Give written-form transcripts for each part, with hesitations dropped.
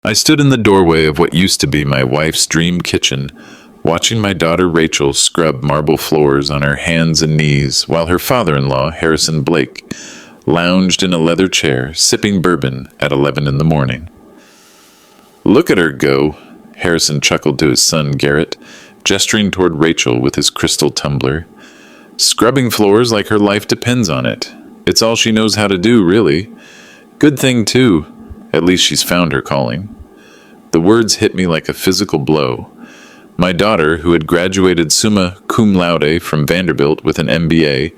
I stood in the doorway of what used to be my wife's dream kitchen, watching my daughter Rachel scrub marble floors on her hands and knees while her father-in-law, Harrison Blake, lounged in a leather chair, sipping bourbon at 11 in the morning. "Look at her go," Harrison chuckled to his son Garrett, gesturing toward Rachel with his crystal tumbler. "Scrubbing floors like her life depends on it. It's all she knows how to do, really. Good thing, too. At least she's found her calling." The words hit me like a physical blow. My daughter, who had graduated summa cum laude from Vanderbilt with an MBA,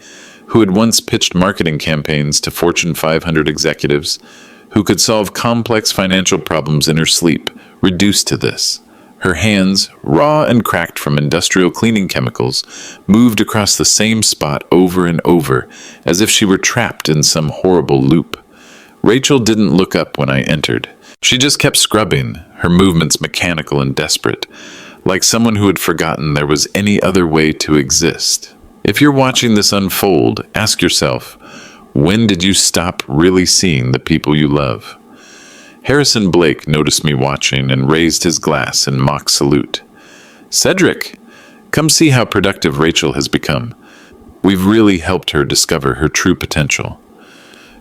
who had once pitched marketing campaigns to Fortune 500 executives, who could solve complex financial problems in her sleep, reduced to this. Her hands, raw and cracked from industrial cleaning chemicals, moved across the same spot over and over, as if she were trapped in some horrible loop. Rachel didn't look up when I entered. She just kept scrubbing, her movements mechanical and desperate, like someone who had forgotten there was any other way to exist. If you're watching this unfold, ask yourself, when did you stop really seeing the people you love? Harrison Blake noticed me watching and raised his glass in mock salute. "Cedric, come see how productive Rachel has become. We've really helped her discover her true potential."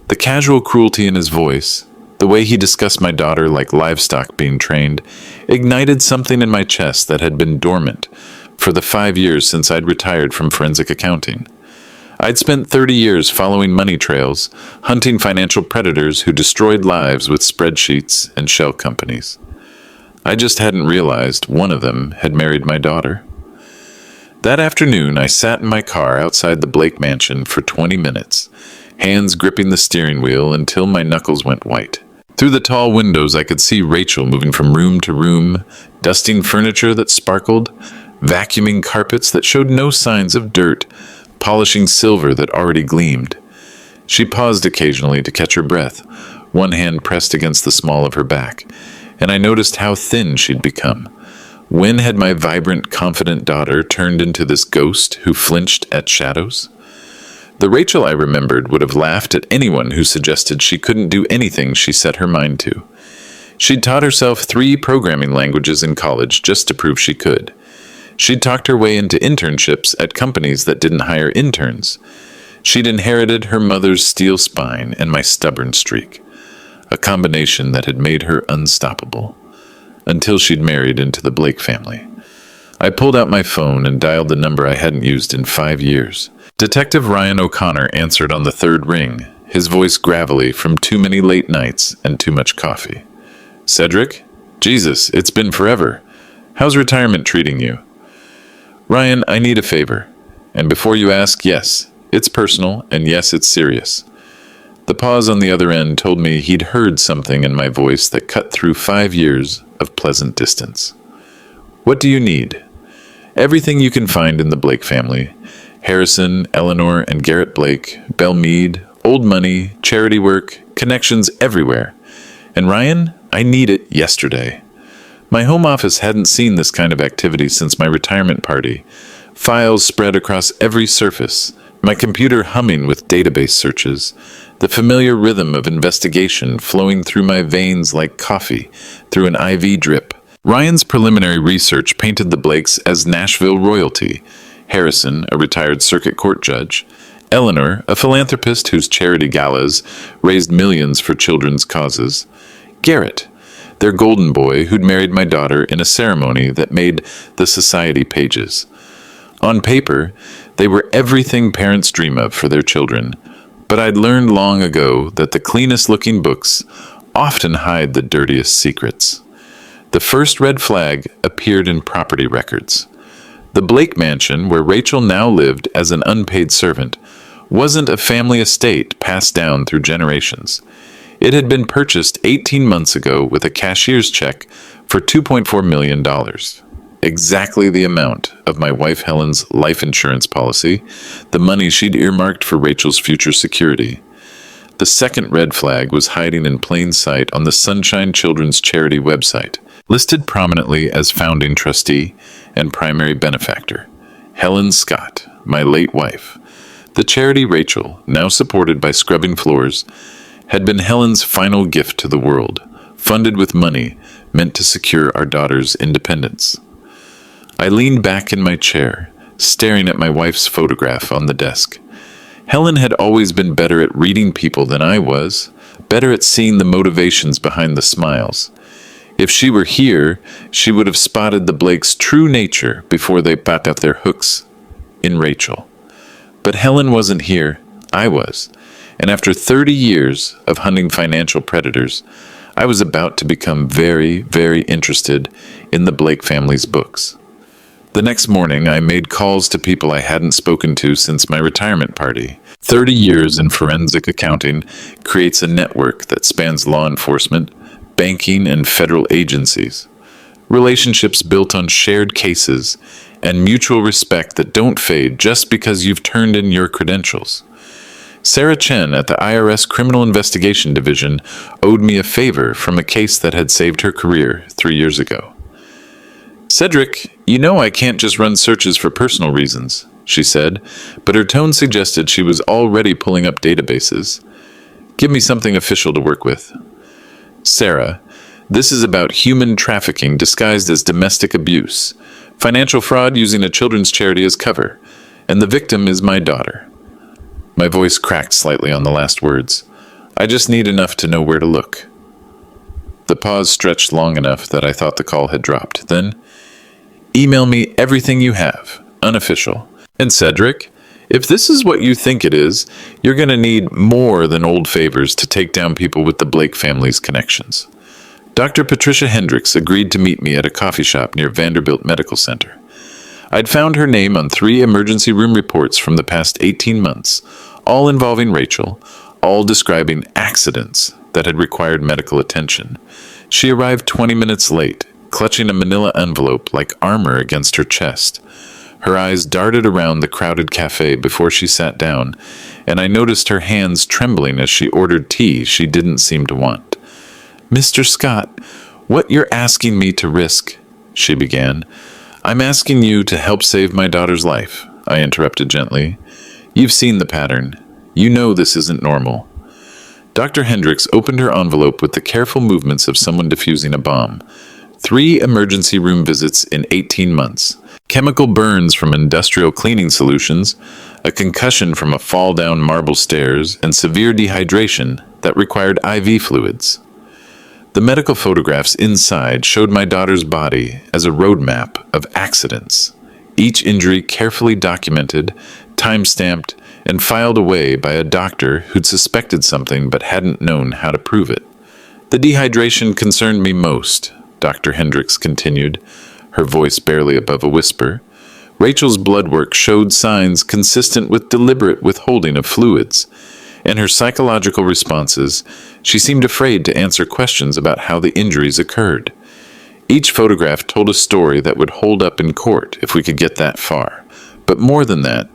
The casual cruelty in his voice, the way he discussed my daughter like livestock being trained, ignited something in my chest that had been dormant for the 5 years since I'd retired from forensic accounting. I'd spent 30 years following money trails, hunting financial predators who destroyed lives with spreadsheets and shell companies. I just hadn't realized one of them had married my daughter. That afternoon, I sat in my car outside the Blake mansion for 20 minutes, hands gripping the steering wheel until my knuckles went white. Through the tall windows, I could see Rachel moving from room to room, dusting furniture that sparkled, vacuuming carpets that showed no signs of dirt, polishing silver that already gleamed. She paused occasionally to catch her breath, one hand pressed against the small of her back, and I noticed how thin she'd become. When had my vibrant, confident daughter turned into this ghost who flinched at shadows? The Rachel I remembered would have laughed at anyone who suggested she couldn't do anything she set her mind to. She'd taught herself 3 programming languages in college just to prove she could. She'd talked her way into internships at companies that didn't hire interns. She'd inherited her mother's steel spine and my stubborn streak, a combination that had made her unstoppable, until she'd married into the Blake family. I pulled out my phone and dialed the number I hadn't used in 5 years. Detective Ryan O'Connor answered on the 3rd ring, his voice gravelly from too many late nights and too much coffee. "Cedric? Jesus, it's been forever. How's retirement treating you?" "Ryan, I need a favor. And before you ask, yes, it's personal, and yes, it's serious." The pause on the other end told me he'd heard something in my voice that cut through 5 years of pleasant distance. "What do you need?" "Everything you can find in the Blake family. Harrison, Eleanor, and Garrett Blake, Belmead, old money, charity work, connections everywhere. And Ryan, I need it yesterday." My home office hadn't seen this kind of activity since my retirement party. Files spread across every surface, my computer humming with database searches, the familiar rhythm of investigation flowing through my veins like coffee through an IV drip. Ryan's preliminary research painted the Blakes as Nashville royalty, Harrison, a retired circuit court judge, Eleanor, a philanthropist whose charity galas raised millions for children's causes, Garrett, their golden boy who'd married my daughter in a ceremony that made the society pages. On paper, they were everything parents dream of for their children, but I'd learned long ago that the cleanest-looking books often hide the dirtiest secrets. The first red flag appeared in property records. The Blake mansion, where Rachel now lived as an unpaid servant, wasn't a family estate passed down through generations. It had been purchased 18 months ago with a cashier's check for $2.4 million, exactly the amount of my wife Helen's life insurance policy, the money she'd earmarked for Rachel's future security. The second red flag was hiding in plain sight on the Sunshine Children's Charity website, listed prominently as founding trustee and primary benefactor, Helen Scott, my late wife. The charity Rachel, now supported by Scrubbing Floors, had been Helen's final gift to the world, funded with money meant to secure our daughter's independence. I leaned back in my chair, staring at my wife's photograph on the desk. Helen had always been better at reading people than I was, better at seeing the motivations behind the smiles. If she were here, she would have spotted the Blakes' true nature before they put out their hooks in Rachel. But Helen wasn't here, I was. And after 30 years of hunting financial predators, I was about to become very, very interested in the Blake family's books. The next morning, I made calls to people I hadn't spoken to since my retirement party. 30 years in forensic accounting creates a network that spans law enforcement, banking, and federal agencies. Relationships built on shared cases and mutual respect that don't fade just because you've turned in your credentials. Sarah Chen at the IRS Criminal Investigation Division owed me a favor from a case that had saved her career 3 years ago. "Cedric, you know I can't just run searches for personal reasons," she said, but her tone suggested she was already pulling up databases. "Give me something official to work with." "Sarah, this is about human trafficking disguised as domestic abuse, financial fraud using a children's charity as cover, and the victim is my daughter." My voice cracked slightly on the last words. "I just need enough to know where to look." The pause stretched long enough that I thought the call had dropped. Then, "Email me everything you have, unofficial. And Cedric, if this is what you think it is, you're going to need more than old favors to take down people with the Blake family's connections." Dr. Patricia Hendricks agreed to meet me at a coffee shop near Vanderbilt Medical Center. I'd found her name on 3 emergency room reports from the past 18 months, all involving Rachel, all describing accidents that had required medical attention. She arrived 20 minutes late, clutching a manila envelope like armor against her chest. Her eyes darted around the crowded cafe before she sat down, and I noticed her hands trembling as she ordered tea she didn't seem to want. "Mr. Scott, what you're asking me to risk," she began. "I'm asking you to help save my daughter's life," I interrupted gently. "You've seen the pattern. You know this isn't normal." Dr. Hendricks opened her envelope with the careful movements of someone defusing a bomb. 3 emergency room visits in 18 months. Chemical burns from industrial cleaning solutions, a concussion from a fall down marble stairs, and severe dehydration that required IV fluids. The medical photographs inside showed my daughter's body as a roadmap of accidents, each injury carefully documented, time-stamped, and filed away by a doctor who'd suspected something but hadn't known how to prove it. "The dehydration concerned me most," Dr. Hendricks continued, her voice barely above a whisper. "Rachel's blood work showed signs consistent with deliberate withholding of fluids, and her psychological responses, she seemed afraid to answer questions about how the injuries occurred. Each photograph told a story that would hold up in court if we could get that far. But more than that,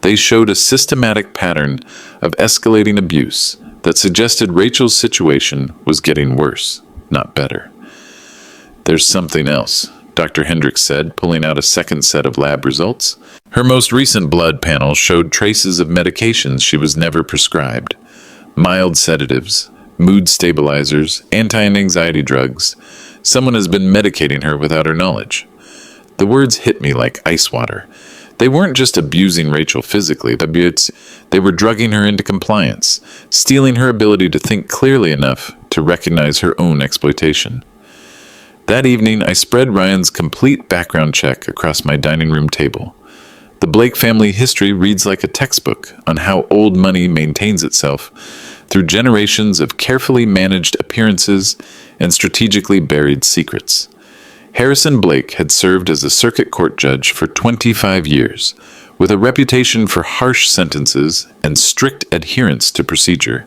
they showed a systematic pattern of escalating abuse that suggested Rachel's situation was getting worse, not better. "There's something else," Dr. Hendricks said, pulling out a second set of lab results. Her most recent blood panel showed traces of medications she was never prescribed. Mild sedatives, mood stabilizers, anti-anxiety drugs. Someone has been medicating her without her knowledge. The words hit me like ice water. They weren't just abusing Rachel physically, they were drugging her into compliance, stealing her ability to think clearly enough to recognize her own exploitation. That evening, I spread Ryan's complete background check across my dining room table. The Blake family history reads like a textbook on how old money maintains itself through generations of carefully managed appearances and strategically buried secrets. Harrison Blake had served as a circuit court judge for 25 years, with a reputation for harsh sentences and strict adherence to procedure.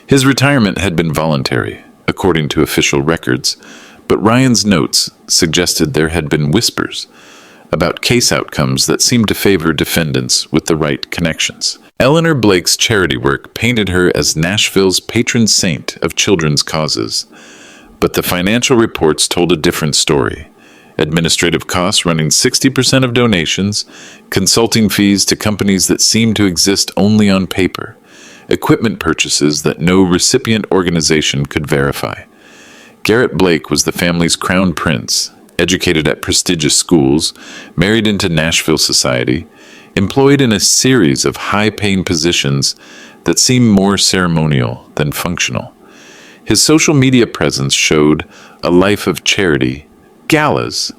His retirement had been voluntary, according to official records, but Ryan's notes suggested there had been whispers about case outcomes that seemed to favor defendants with the right connections. Eleanor Blake's charity work painted her as Nashville's patron saint of children's causes. But the financial reports told a different story. Administrative costs running 60% of donations, consulting fees to companies that seemed to exist only on paper, equipment purchases that no recipient organization could verify. Garrett Blake was the family's crown prince, educated at prestigious schools, married into Nashville society, employed in a series of high-paying positions that seemed more ceremonial than functional. His social media presence showed a life of charity, galas,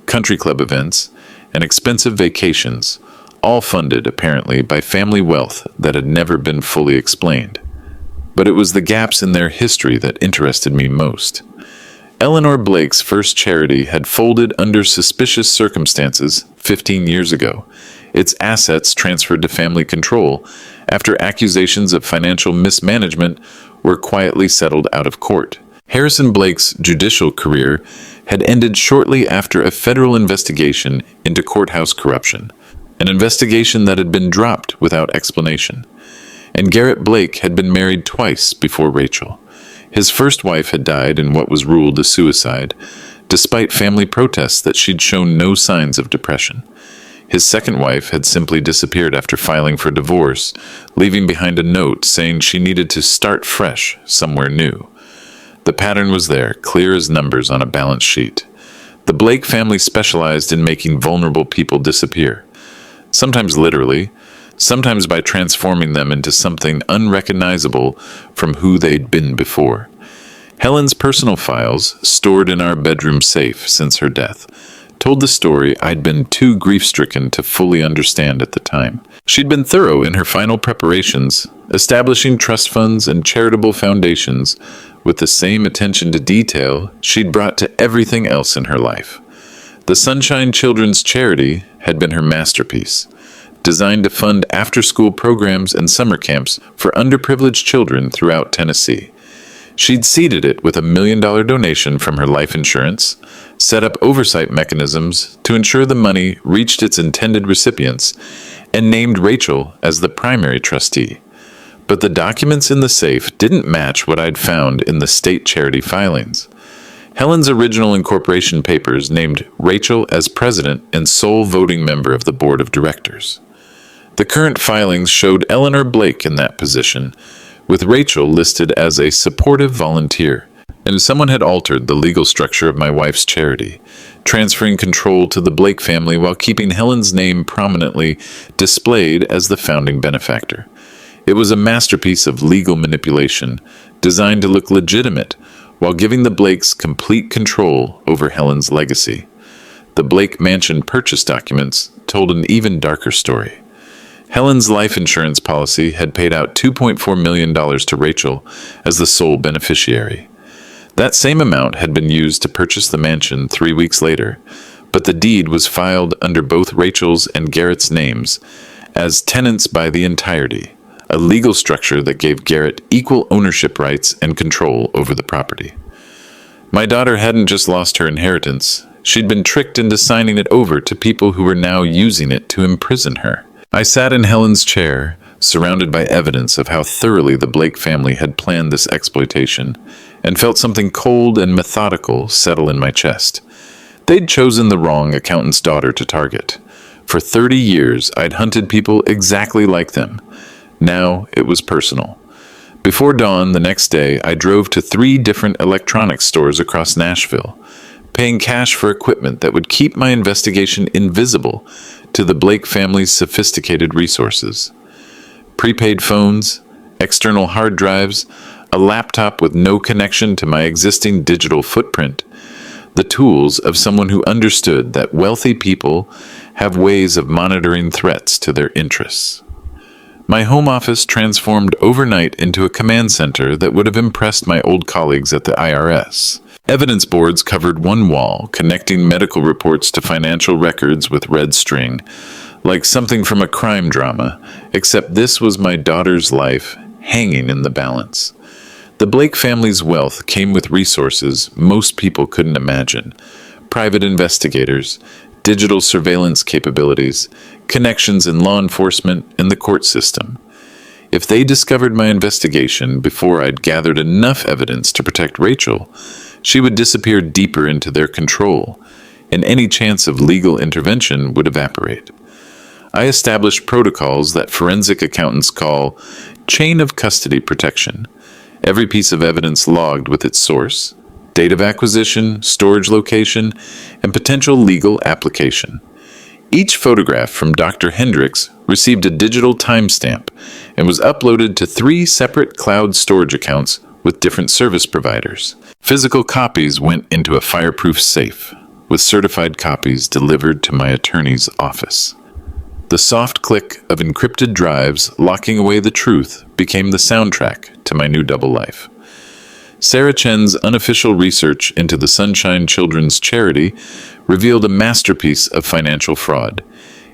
country club events, and expensive vacations, all funded, apparently, by family wealth that had never been fully explained. But it was the gaps in their history that interested me most. Eleanor Blake's first charity had folded under suspicious circumstances 15 years ago, its assets transferred to family control after accusations of financial mismanagement were quietly settled out of court. Harrison Blake's judicial career had ended shortly after a federal investigation into courthouse corruption, an investigation that had been dropped without explanation. And Garrett Blake had been married twice before Rachel. His first wife had died in what was ruled a suicide, despite family protests that she'd shown no signs of depression. His second wife had simply disappeared after filing for divorce, leaving behind a note saying she needed to start fresh somewhere new. The pattern was there, clear as numbers on a balance sheet. The Blake family specialized in making vulnerable people disappear, sometimes literally, sometimes by transforming them into something unrecognizable from who they'd been before. Helen's personal files, stored in our bedroom safe since her death, told the story I'd been too grief-stricken to fully understand at the time. She'd been thorough in her final preparations, establishing trust funds and charitable foundations with the same attention to detail she'd brought to everything else in her life. The Sunshine Children's Charity had been her masterpiece, designed to fund after-school programs and summer camps for underprivileged children throughout Tennessee. She'd seeded it with $1 million donation from her life insurance, set up oversight mechanisms to ensure the money reached its intended recipients, and named Rachel as the primary trustee. But the documents in the safe didn't match what I'd found in the state charity filings. Helen's original incorporation papers named Rachel as president and sole voting member of the board of directors. The current filings showed Eleanor Blake in that position, with Rachel listed as a supportive volunteer. And someone had altered the legal structure of my wife's charity, transferring control to the Blake family while keeping Helen's name prominently displayed as the founding benefactor. It was a masterpiece of legal manipulation, designed to look legitimate, while giving the Blakes complete control over Helen's legacy. The Blake Mansion purchase documents told an even darker story. Helen's life insurance policy had paid out $2.4 million to Rachel as the sole beneficiary. That same amount had been used to purchase the mansion 3 weeks later, but the deed was filed under both Rachel's and Garrett's names as tenants by the entirety, a legal structure that gave Garrett equal ownership rights and control over the property. My daughter hadn't just lost her inheritance, she'd been tricked into signing it over to people who were now using it to imprison her. I sat in Helen's chair, surrounded by evidence of how thoroughly the Blake family had planned this exploitation, and felt something cold and methodical settle in my chest. They'd chosen the wrong accountant's daughter to target. For 30 years, I'd hunted people exactly like them. Now it was personal. Before dawn the next day, I drove to 3 different electronics stores across Nashville, paying cash for equipment that would keep my investigation invisible to the Blake family's sophisticated resources. Prepaid phones, external hard drives, a laptop with no connection to my existing digital footprint, the tools of someone who understood that wealthy people have ways of monitoring threats to their interests. My home office transformed overnight into a command center that would have impressed my old colleagues at the IRS. Evidence boards covered one wall, connecting medical reports to financial records with red string, like something from a crime drama, except this was my daughter's life hanging in the balance. The Blake family's wealth came with resources most people couldn't imagine: private investigators, digital surveillance capabilities, connections in law enforcement and the court system. If they discovered my investigation before I'd gathered enough evidence to protect Rachel, she would disappear deeper into their control, and any chance of legal intervention would evaporate. I established protocols that forensic accountants call chain of custody protection. Every piece of evidence logged with its source, date of acquisition, storage location, and potential legal application. Each photograph from Dr. Hendricks received a digital timestamp and was uploaded to 3 separate cloud storage accounts with different service providers. Physical copies went into a fireproof safe, with certified copies delivered to my attorney's office. The soft click of encrypted drives locking away the truth became the soundtrack to my new double life. Sarah Chen's unofficial research into the Sunshine Children's Charity revealed a masterpiece of financial fraud,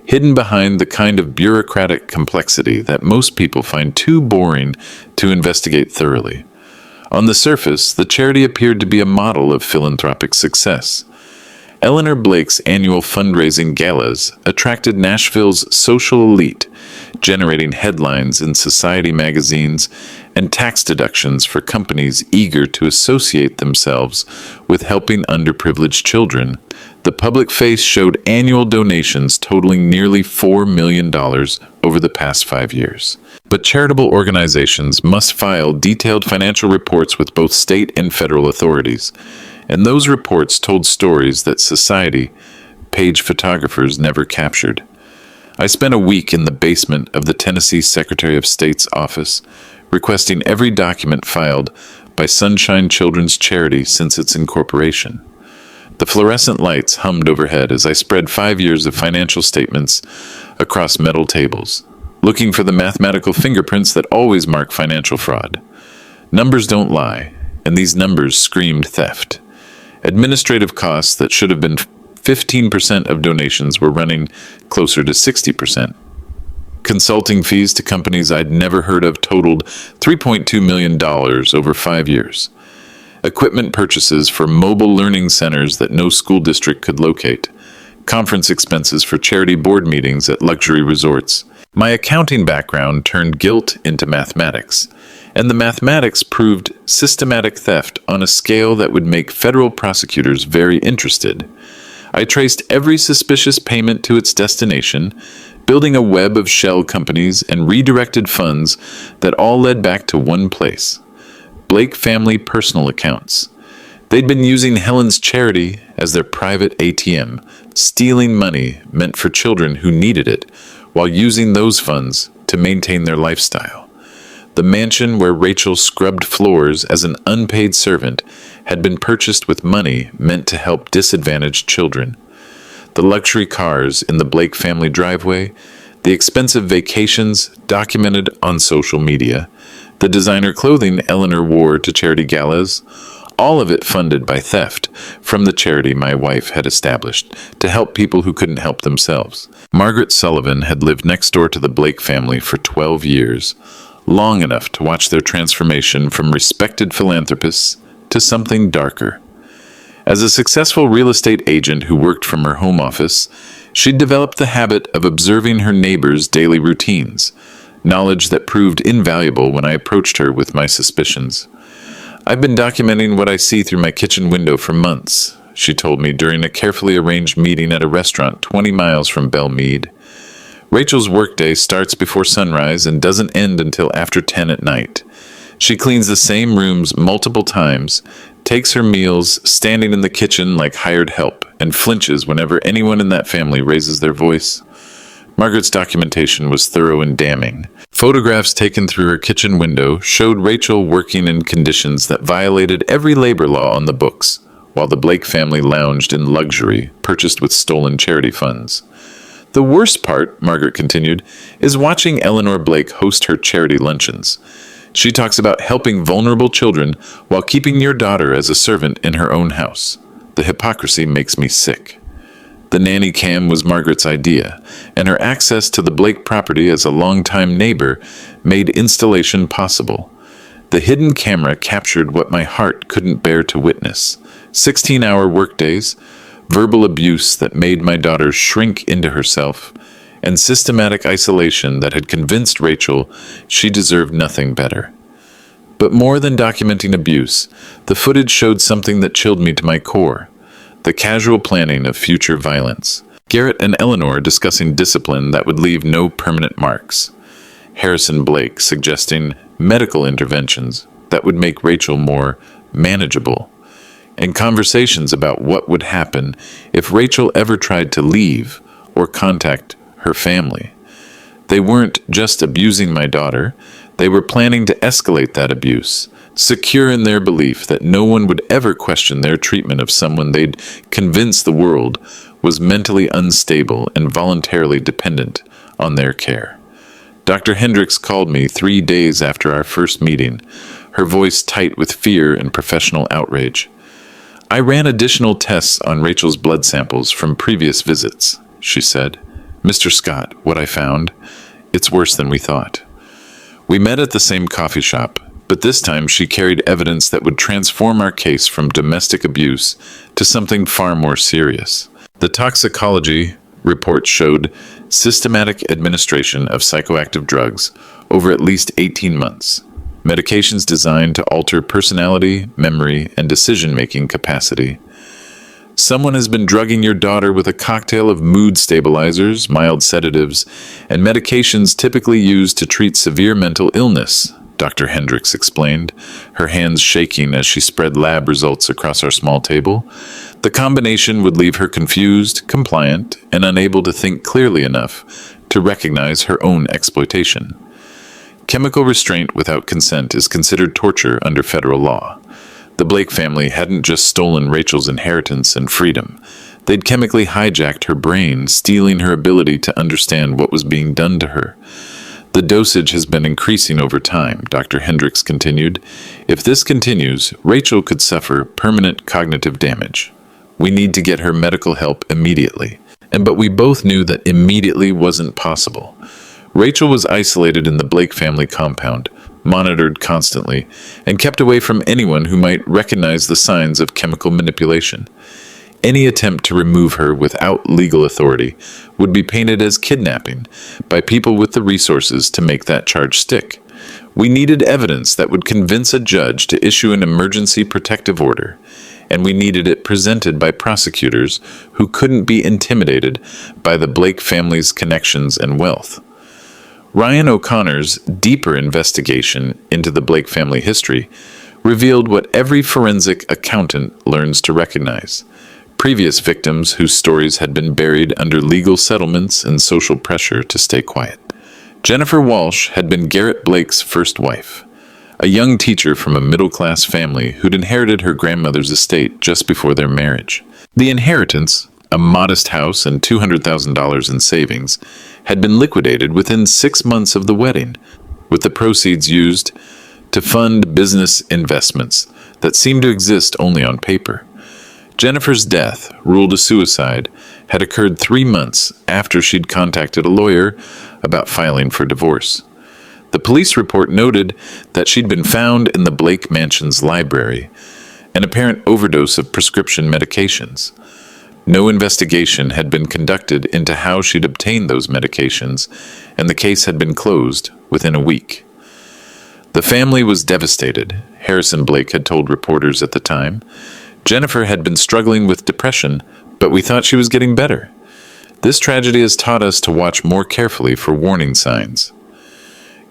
hidden behind the kind of bureaucratic complexity that most people find too boring to investigate thoroughly. On the surface, the charity appeared to be a model of philanthropic success. Eleanor Blake's annual fundraising galas attracted Nashville's social elite, generating headlines in society magazines and tax deductions for companies eager to associate themselves with helping underprivileged children. The public face showed annual donations totaling nearly $4 million over the past 5 years. But charitable organizations must file detailed financial reports with both state and federal authorities, and those reports told stories that society, page photographers, never captured. I spent a week in the basement of the Tennessee Secretary of State's office, requesting every document filed by Sunshine Children's Charity since its incorporation. The fluorescent lights hummed overhead as I spread 5 years of financial statements across metal tables, looking for the mathematical fingerprints that always mark financial fraud. Numbers don't lie, and these numbers screamed theft. Administrative costs that should have been 15% of donations were running closer to 60%. Consulting fees to companies I'd never heard of totaled $3.2 million over 5 years. Equipment purchases for mobile learning centers that no school district could locate. Conference expenses for charity board meetings at luxury resorts. My accounting background turned guilt into mathematics, and the mathematics proved systematic theft on a scale that would make federal prosecutors very interested. I traced every suspicious payment to its destination, building a web of shell companies and redirected funds that all led back to one place: Blake family personal accounts. They'd been using Helen's charity as their private ATM, stealing money meant for children who needed it, while using those funds to maintain their lifestyle. The mansion where Rachel scrubbed floors as an unpaid servant had been purchased with money meant to help disadvantaged children. The luxury cars in the Blake family driveway, the expensive vacations documented on social media, the designer clothing Eleanor wore to charity galas, all of it funded by theft from the charity my wife had established to help people who couldn't help themselves. Margaret Sullivan had lived next door to the Blake family for 12 years, long enough to watch their transformation from respected philanthropists to something darker. As a successful real estate agent who worked from her home office, she'd developed the habit of observing her neighbors' daily routines, knowledge that proved invaluable when I approached her with my suspicions. "I've been documenting what I see through my kitchen window for months," she told me during a carefully arranged meeting at a restaurant 20 miles from Belle Meade. "Rachel's workday starts before sunrise and doesn't end until after 10 at night. She cleans the same rooms multiple times, takes her meals standing in the kitchen like hired help, and flinches whenever anyone in that family raises their voice." Margaret's documentation was thorough and damning. Photographs taken through her kitchen window showed Rachel working in conditions that violated every labor law on the books, while the Blake family lounged in luxury purchased with stolen charity funds. "The worst part," Margaret continued, "is watching Eleanor Blake host her charity luncheons. She talks about helping vulnerable children while keeping your daughter as a servant in her own house. The hypocrisy makes me sick." The nanny cam was Margaret's idea, and her access to the Blake property as a longtime neighbor made installation possible. The hidden camera captured what my heart couldn't bear to witness: 16-hour workdays, verbal abuse that made my daughter shrink into herself, and systematic isolation that had convinced Rachel she deserved nothing better. But more than documenting abuse, the footage showed something that chilled me to my core: the casual planning of future violence. Garrett and Eleanor discussing discipline that would leave no permanent marks. Harrison Blake suggesting medical interventions that would make Rachel more manageable. and conversations about what would happen if Rachel ever tried to leave or contact her family. They weren't just abusing my daughter, they were planning to escalate that abuse, secure in their belief that no one would ever question their treatment of someone they'd convinced the world was mentally unstable and voluntarily dependent on their care. Dr. Hendricks called me 3 days after our first meeting, her voice tight with fear and professional outrage. "I ran additional tests on Rachel's blood samples from previous visits," she said. "Mr. Scott, what I found, it's worse than we thought." We met at the same coffee shop, but this time she carried evidence that would transform our case from domestic abuse to something far more serious. The toxicology report showed systematic administration of psychoactive drugs over at least 18 months, medications designed to alter personality, memory, and decision-making capacity. "Someone has been drugging your daughter with a cocktail of mood stabilizers, mild sedatives, and medications typically used to treat severe mental illness," Dr. Hendricks explained, her hands shaking as she spread lab results across our small table. "The combination would leave her confused, compliant, and unable to think clearly enough to recognize her own exploitation. Chemical restraint without consent is considered torture under federal law. The Blake family hadn't just stolen Rachel's inheritance and freedom. They'd chemically hijacked her brain, stealing her ability to understand what was being done to her. The dosage has been increasing over time," Dr. Hendricks continued. "If this continues, Rachel could suffer permanent cognitive damage. We need to get her medical help immediately." But we both knew that immediately wasn't possible. Rachel was isolated in the Blake family compound, monitored constantly, and kept away from anyone who might recognize the signs of chemical manipulation. Any attempt to remove her without legal authority would be painted as kidnapping by people with the resources to make that charge stick. We needed evidence that would convince a judge to issue an emergency protective order, and we needed it presented by prosecutors who couldn't be intimidated by the Blake family's connections and wealth. Ryan O'Connor's deeper investigation into the Blake family history revealed what every forensic accountant learns to recognize: previous victims whose stories had been buried under legal settlements and social pressure to stay quiet. Jennifer Walsh had been Garrett Blake's first wife, a young teacher from a middle-class family who'd inherited her grandmother's estate just before their marriage. The inheritance, a modest house and $200,000 in savings, had been liquidated within 6 months of the wedding, with the proceeds used to fund business investments that seemed to exist only on paper. Jennifer's death, ruled a suicide, had occurred 3 months after she'd contacted a lawyer about filing for divorce. The police report noted that she'd been found in the Blake Mansion's library, an apparent overdose of prescription medications. No investigation had been conducted into how she'd obtained those medications, and the case had been closed within a week. The family was devastated, Harrison Blake had told reporters at the time. Jennifer had been struggling with depression, but we thought she was getting better. This tragedy has taught us to watch more carefully for warning signs.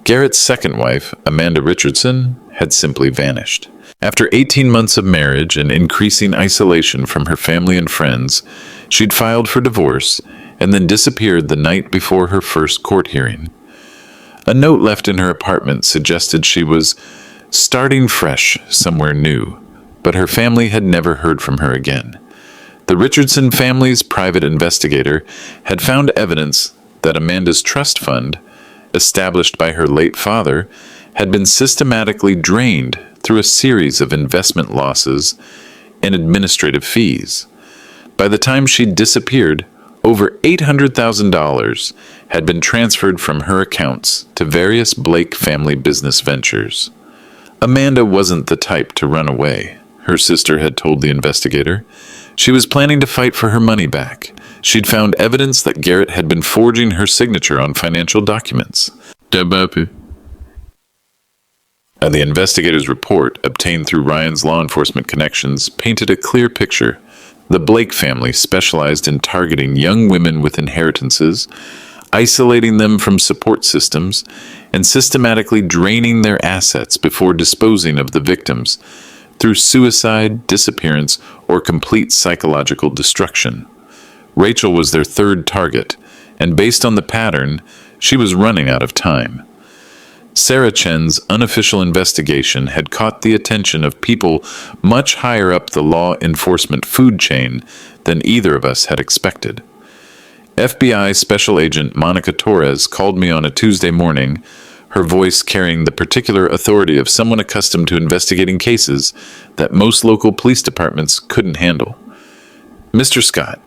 Garrett's second wife, Amanda Richardson, had simply vanished. After 18 months of marriage and increasing isolation from her family and friends, she'd filed for divorce and then disappeared the night before her first court hearing. A note left in her apartment suggested she was starting fresh somewhere new, but her family had never heard from her again. The Richardson family's private investigator had found evidence that Amanda's trust fund, established by her late father, had been systematically drained through a series of investment losses and administrative fees. By the time she'd disappeared, over $800,000 had been transferred from her accounts to various Blake family business ventures. Amanda wasn't the type to run away, her sister had told the investigator. She was planning to fight for her money back. She'd found evidence that Garrett had been forging her signature on financial documents. The investigator's report, obtained through Ryan's law enforcement connections, painted a clear picture. The Blake family specialized in targeting young women with inheritances, isolating them from support systems, and systematically draining their assets before disposing of the victims through suicide, disappearance, or complete psychological destruction. Rachel was their third target, and based on the pattern, she was running out of time. Sarah Chen's unofficial investigation had caught the attention of people much higher up the law enforcement food chain than either of us had expected. FBI Special Agent Monica Torres called me on a Tuesday morning, her voice carrying the particular authority of someone accustomed to investigating cases that most local police departments couldn't handle. "Mr. Scott,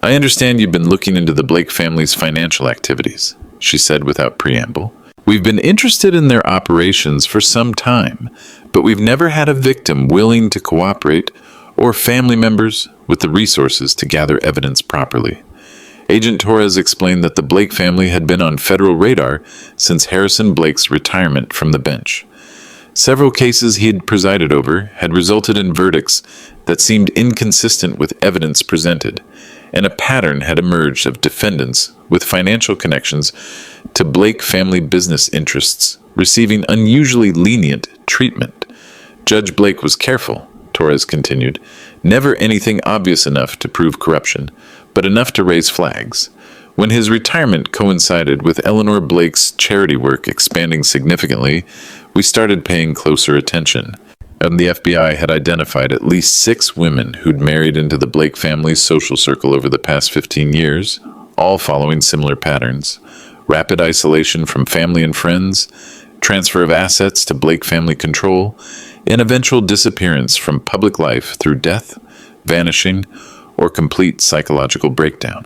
I understand you've been looking into the Blake family's financial activities," she said without preamble. "We've been interested in their operations for some time, but we've never had a victim willing to cooperate or family members with the resources to gather evidence properly." Agent Torres explained that the Blake family had been on federal radar since Harrison Blake's retirement from the bench. Several cases he had presided over had resulted in verdicts that seemed inconsistent with evidence presented, and a pattern had emerged of defendants with financial connections to Blake family business interests receiving unusually lenient treatment. Judge Blake was careful, Torres continued, never anything obvious enough to prove corruption, but enough to raise flags. When his retirement coincided with Eleanor Blake's charity work expanding significantly, we started paying closer attention. And the FBI had identified at least 6 women who'd married into the Blake family's social circle over the past 15 years, all following similar patterns: rapid isolation from family and friends, transfer of assets to Blake family control, and eventual disappearance from public life through death, vanishing, or complete psychological breakdown.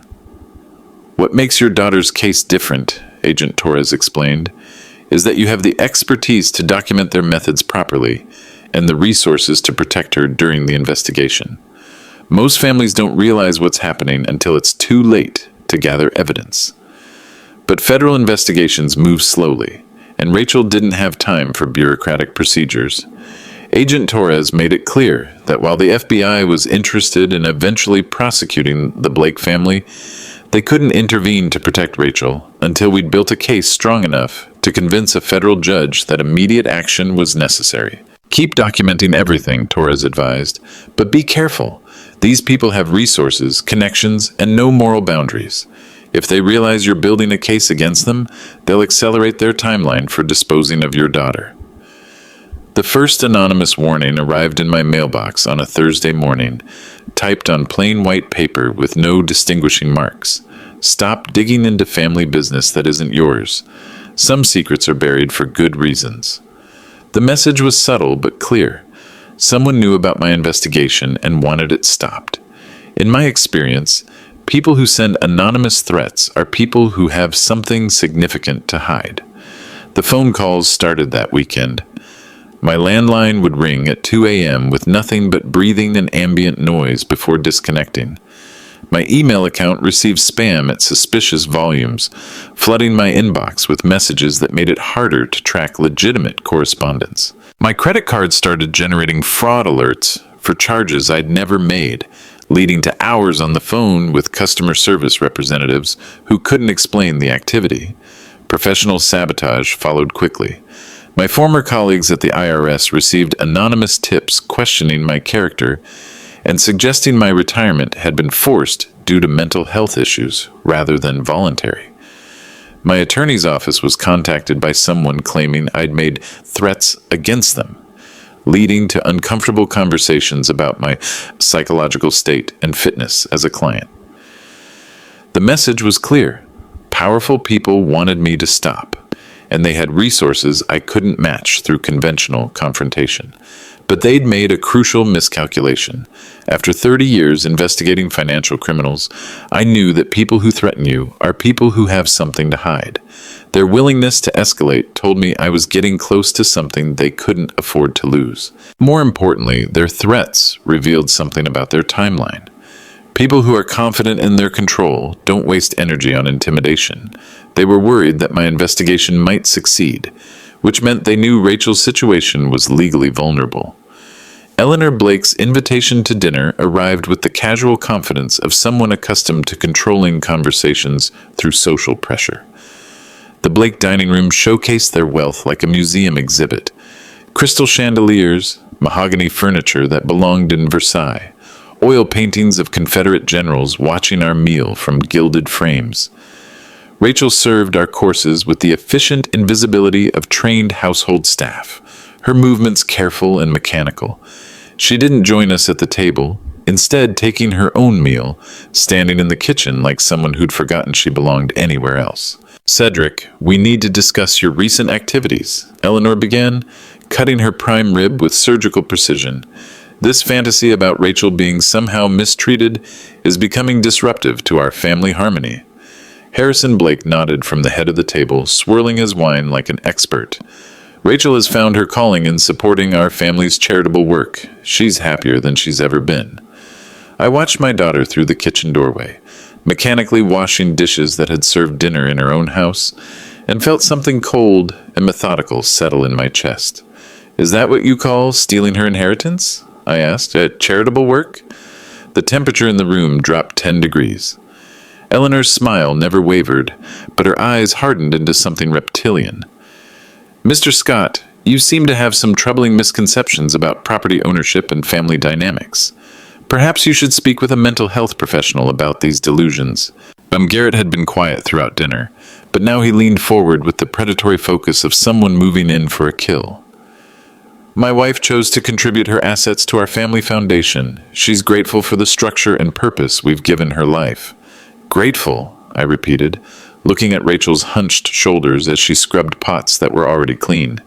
"What makes your daughter's case different," Agent Torres explained, "is that you have the expertise to document their methods properly and the resources to protect her during the investigation. Most families don't realize what's happening until it's too late to gather evidence. But federal investigations move slowly, and Rachel didn't have time for bureaucratic procedures. Agent Torres made it clear that while the FBI was interested in eventually prosecuting the Blake family, they couldn't intervene to protect Rachel until we'd built a case strong enough to convince a federal judge that immediate action was necessary. "Keep documenting everything," Torres advised, "but be careful. These people have resources, connections, and no moral boundaries. If they realize you're building a case against them, they'll accelerate their timeline for disposing of your daughter." The first anonymous warning arrived in my mailbox on a Thursday morning, typed on plain white paper with no distinguishing marks. "Stop digging into family business that isn't yours. Some secrets are buried for good reasons." The message was subtle but clear. Someone knew about my investigation and wanted it stopped. In my experience, people who send anonymous threats are people who have something significant to hide. The phone calls started that weekend. My landline would ring at 2 a.m. with nothing but breathing and ambient noise before disconnecting. My email account received spam at suspicious volumes, flooding my inbox with messages that made it harder to track legitimate correspondence. My credit card started generating fraud alerts for charges I'd never made, leading to hours on the phone with customer service representatives who couldn't explain the activity. Professional sabotage followed quickly. My former colleagues at the IRS received anonymous tips questioning my character and suggesting my retirement had been forced due to mental health issues rather than voluntary. My attorney's office was contacted by someone claiming I'd made threats against them, leading to uncomfortable conversations about my psychological state and fitness as a client. The message was clear. Powerful people wanted me to stop, and they had resources I couldn't match through conventional confrontation. But they'd made a crucial miscalculation. After 30 years investigating financial criminals, I knew that people who threaten you are people who have something to hide. Their willingness to escalate told me I was getting close to something they couldn't afford to lose. More importantly, their threats revealed something about their timeline. People who are confident in their control don't waste energy on intimidation. They were worried that my investigation might succeed, which meant they knew Rachel's situation was legally vulnerable. Eleanor Blake's invitation to dinner arrived with the casual confidence of someone accustomed to controlling conversations through social pressure. The Blake dining room showcased their wealth like a museum exhibit. Crystal chandeliers, mahogany furniture that belonged in Versailles, oil paintings of Confederate generals watching our meal from gilded frames. Rachel served our courses with the efficient invisibility of trained household staff, her movements careful and mechanical. She didn't join us at the table, instead taking her own meal, standing in the kitchen like someone who'd forgotten she belonged anywhere else. "Cedric, we need to discuss your recent activities," Eleanor began, cutting her prime rib with surgical precision. This fantasy about Rachel being somehow mistreated is becoming disruptive to our family harmony. Harrison Blake nodded from the head of the table, swirling his wine like an expert. "Rachel has found her calling in supporting our family's charitable work. She's happier than she's ever been." I watched my daughter through the kitchen doorway, mechanically washing dishes that had served dinner in her own house, and felt something cold and methodical settle in my chest. "Is that what you call stealing her inheritance?" I asked. "Charitable work?" The temperature in the room dropped 10 degrees. Eleanor's smile never wavered, but her eyes hardened into something reptilian. "Mr. Scott, you seem to have some troubling misconceptions about property ownership and family dynamics. Perhaps you should speak with a mental health professional about these delusions." Garrett had been quiet throughout dinner, but now he leaned forward with the predatory focus of someone moving in for a kill. "My wife chose to contribute her assets to our family foundation. She's grateful for the structure and purpose we've given her life." "Grateful," I repeated, looking at Rachel's hunched shoulders as she scrubbed pots that were already clean.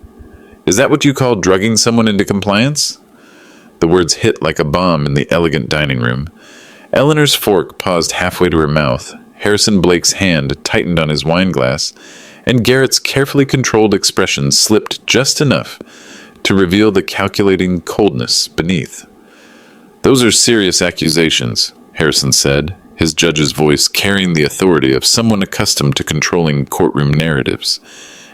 "Is that what you call drugging someone into compliance?" The words hit like a bomb in the elegant dining room. Eleanor's fork paused halfway to her mouth, Harrison Blake's hand tightened on his wine glass, and Garrett's carefully controlled expression slipped just enough to reveal the calculating coldness beneath. "Those are serious accusations," Harrison said, his judge's voice carrying the authority of someone accustomed to controlling courtroom narratives.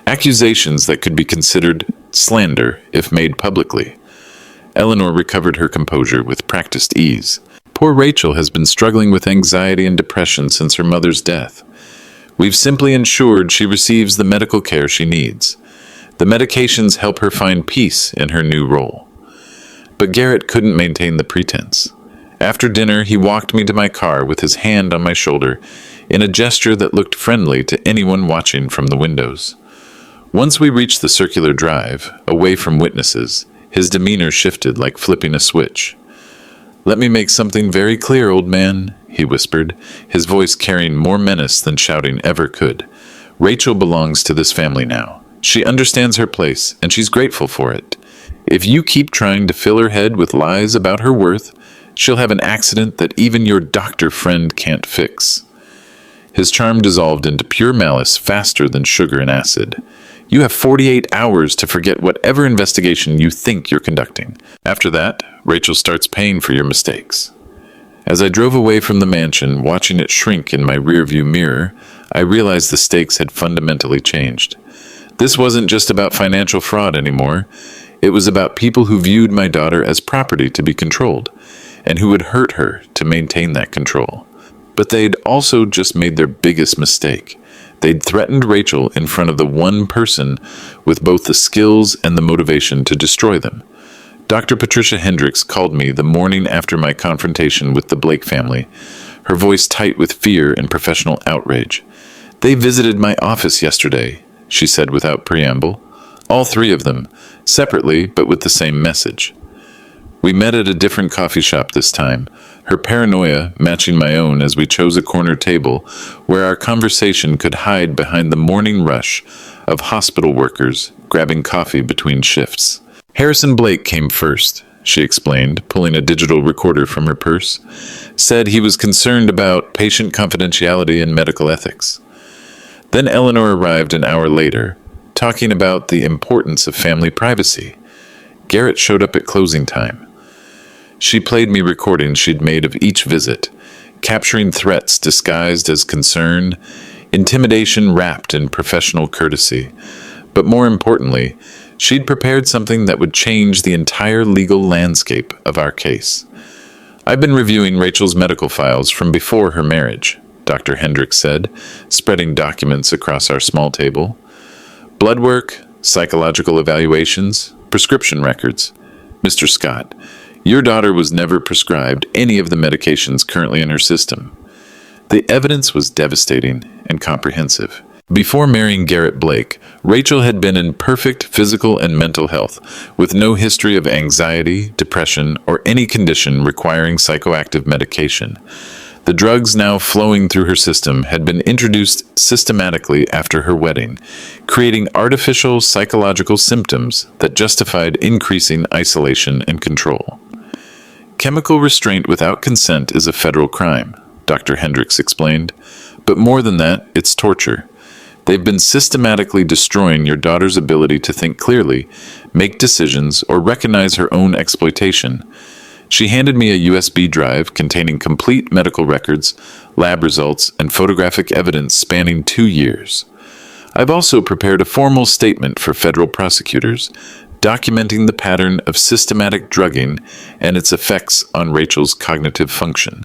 "Accusations that could be considered slander if made publicly." Eleanor recovered her composure with practiced ease. "Poor Rachel has been struggling with anxiety and depression since her mother's death. We've simply ensured she receives the medical care she needs. The medications help her find peace in her new role." But Garrett couldn't maintain the pretense. After dinner, he walked me to my car with his hand on my shoulder in a gesture that looked friendly to anyone watching from the windows. Once we reached the circular drive, away from witnesses, his demeanor shifted like flipping a switch. "Let me make something very clear, old man," he whispered, his voice carrying more menace than shouting ever could. "Rachel belongs to this family now. She understands her place, and she's grateful for it. If you keep trying to fill her head with lies about her worth, she'll have an accident that even your doctor friend can't fix." His charm dissolved into pure malice faster than sugar and acid. "You have 48 hours to forget whatever investigation you think you're conducting. After that, Rachel starts paying for your mistakes." As I drove away from the mansion, watching it shrink in my rearview mirror, I realized the stakes had fundamentally changed. This wasn't just about financial fraud anymore. It was about people who viewed my daughter as property to be controlled, and who would hurt her to maintain that control. But they'd also just made their biggest mistake. They'd threatened Rachel in front of the one person with both the skills and the motivation to destroy them. Dr. Patricia Hendricks called me the morning after my confrontation with the Blake family, her voice tight with fear and professional outrage. "They visited my office yesterday," she said without preamble. "All three of them, separately but with the same message." We met at a different coffee shop this time, her paranoia matching my own as we chose a corner table where our conversation could hide behind the morning rush of hospital workers grabbing coffee between shifts. "Harrison Blake came first," she explained, pulling a digital recorder from her purse. "Said he was concerned about patient confidentiality and medical ethics." Then Eleanor arrived an hour later, talking about the importance of family privacy. Garrett showed up at closing time. She played me recordings she'd made of each visit, capturing threats disguised as concern, intimidation wrapped in professional courtesy. But more importantly, she'd prepared something that would change the entire legal landscape of our case. "I've been reviewing Rachel's medical files from before her marriage," Dr. Hendricks said, spreading documents across our small table. "Blood work, psychological evaluations, Prescription records. Mr. Scott, your daughter was never prescribed any of the medications currently in her system. The evidence was devastating and comprehensive. Before marrying Garrett Blake, Rachel had been in perfect physical and mental health, with no history of anxiety, depression, or any condition requiring psychoactive medication. The drugs now flowing through her system had been introduced systematically after her wedding, creating artificial psychological symptoms that justified increasing isolation and control. Chemical restraint without consent is a federal crime, Dr. Hendricks explained. But more than that, it's torture. They've been systematically destroying your daughter's ability to think clearly, make decisions, or recognize her own exploitation. She handed me a USB drive containing complete medical records, lab results, and photographic evidence spanning 2 years. I've also prepared a formal statement for federal prosecutors, documenting the pattern of systematic drugging and its effects on Rachel's cognitive function.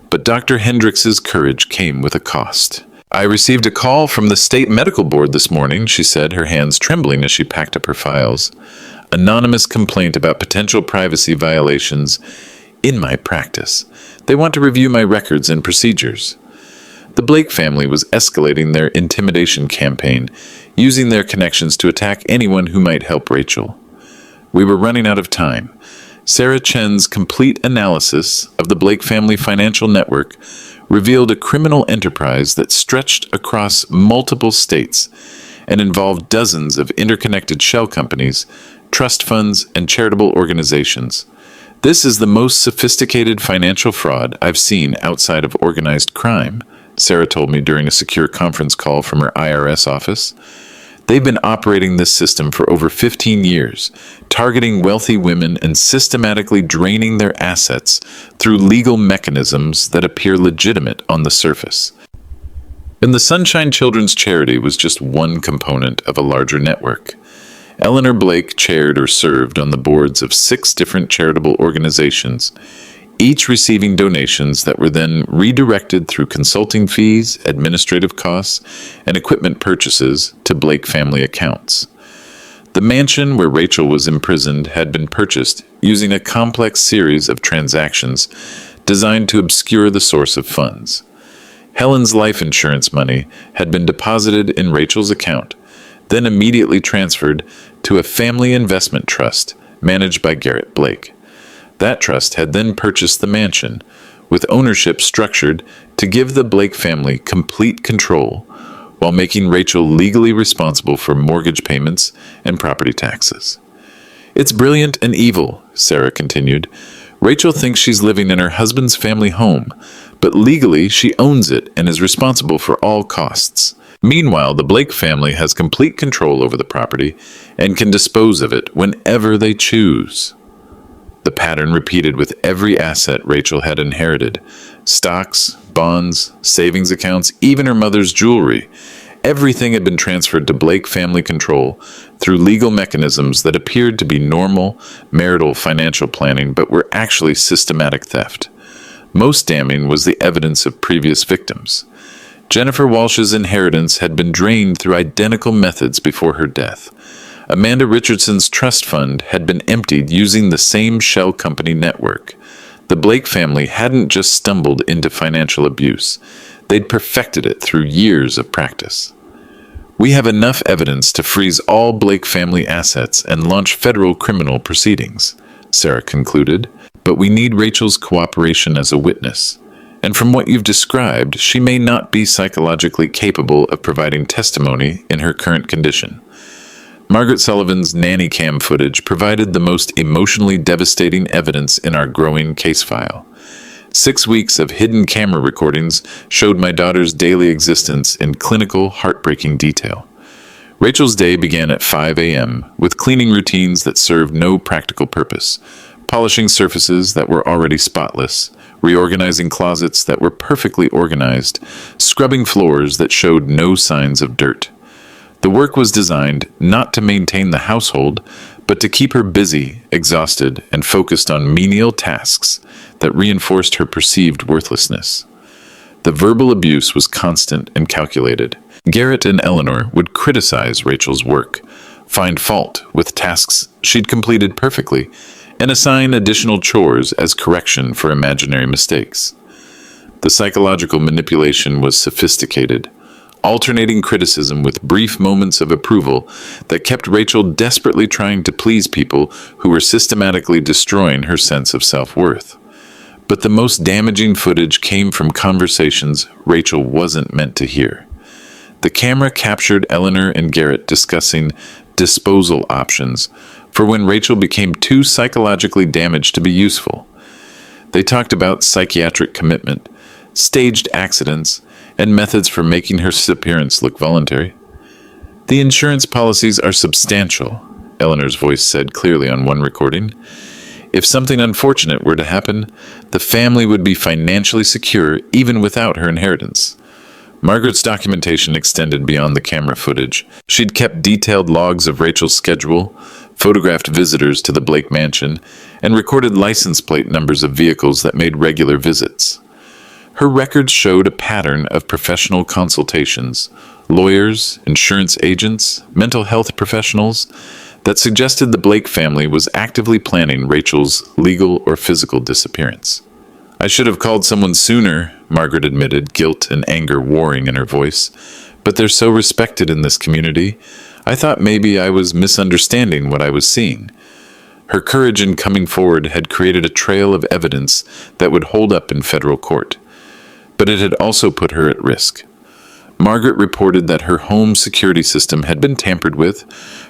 But Dr. Hendricks's courage came with a cost. I received a call from the state medical board this morning, she said, her hands trembling as she packed up her files. Anonymous complaint about potential privacy violations in my practice. They want to review my records and procedures. The Blake family was escalating their intimidation campaign, using their connections to attack anyone who might help Rachel. We were running out of time. Sarah Chen's complete analysis of the Blake family financial network revealed a criminal enterprise that stretched across multiple states and involved dozens of interconnected shell companies, trust funds, and charitable organizations. This is the most sophisticated financial fraud I've seen outside of organized crime, Sarah told me during a secure conference call from her IRS office. They've been operating this system for over 15 years, targeting wealthy women and systematically draining their assets through legal mechanisms that appear legitimate on the surface. And the Sunshine Children's Charity was just one component of a larger network. Eleanor Blake chaired or served on the boards of 6 different charitable organizations, each receiving donations that were then redirected through consulting fees, administrative costs, and equipment purchases to Blake family accounts. The mansion where Rachel was imprisoned had been purchased using a complex series of transactions designed to obscure the source of funds. Helen's life insurance money had been deposited in Rachel's account, then immediately transferred to a family investment trust managed by Garrett Blake. That trust had then purchased the mansion, with ownership structured to give the Blake family complete control, while making Rachel legally responsible for mortgage payments and property taxes. It's brilliant and evil, Sarah continued. Rachel thinks she's living in her husband's family home, but legally she owns it and is responsible for all costs. Meanwhile, the Blake family has complete control over the property and can dispose of it whenever they choose. The pattern repeated with every asset Rachel had inherited: stocks, bonds, savings accounts, even her mother's jewelry. Everything had been transferred to Blake family control through legal mechanisms that appeared to be normal marital financial planning but were actually systematic theft. Most damning was the evidence of previous victims. Jennifer Walsh's inheritance had been drained through identical methods before her death. Amanda Richardson's trust fund had been emptied using the same shell company network. The Blake family hadn't just stumbled into financial abuse. They'd perfected it through years of practice. We have enough evidence to freeze all Blake family assets and launch federal criminal proceedings, Sarah concluded, but we need Rachel's cooperation as a witness. And from what you've described, she may not be psychologically capable of providing testimony in her current condition. Margaret Sullivan's nanny cam footage provided the most emotionally devastating evidence in our growing case file. 6 weeks of hidden camera recordings showed my daughter's daily existence in clinical, heartbreaking detail. Rachel's day began at 5 a.m. with cleaning routines that served no practical purpose, polishing surfaces that were already spotless, reorganizing closets that were perfectly organized, scrubbing floors that showed no signs of dirt. The work was designed not to maintain the household, but to keep her busy, exhausted, and focused on menial tasks that reinforced her perceived worthlessness. The verbal abuse was constant and calculated. Garrett and Eleanor would criticize Rachel's work, find fault with tasks she'd completed perfectly, and assign additional chores as correction for imaginary mistakes. The psychological manipulation was sophisticated, alternating criticism with brief moments of approval that kept Rachel desperately trying to please people who were systematically destroying her sense of self-worth. But the most damaging footage came from conversations Rachel wasn't meant to hear. The camera captured Eleanor and Garrett discussing disposal options for when Rachel became too psychologically damaged to be useful. They talked about psychiatric commitment, staged accidents, and methods for making her disappearance look voluntary. "The insurance policies are substantial," Eleanor's voice said clearly on one recording. "If something unfortunate were to happen, the family would be financially secure even without her inheritance." Margaret's documentation extended beyond the camera footage. She'd kept detailed logs of Rachel's schedule, photographed visitors to the Blake mansion, and recorded license plate numbers of vehicles that made regular visits. Her records showed a pattern of professional consultations, lawyers, insurance agents, mental health professionals, that suggested the Blake family was actively planning Rachel's legal or physical disappearance. "I should have called someone sooner," Margaret admitted, guilt and anger warring in her voice. "But they're so respected in this community. I thought maybe I was misunderstanding what I was seeing." Her courage in coming forward had created a trail of evidence that would hold up in federal court. But it had also put her at risk. Margaret reported that her home security system had been tampered with,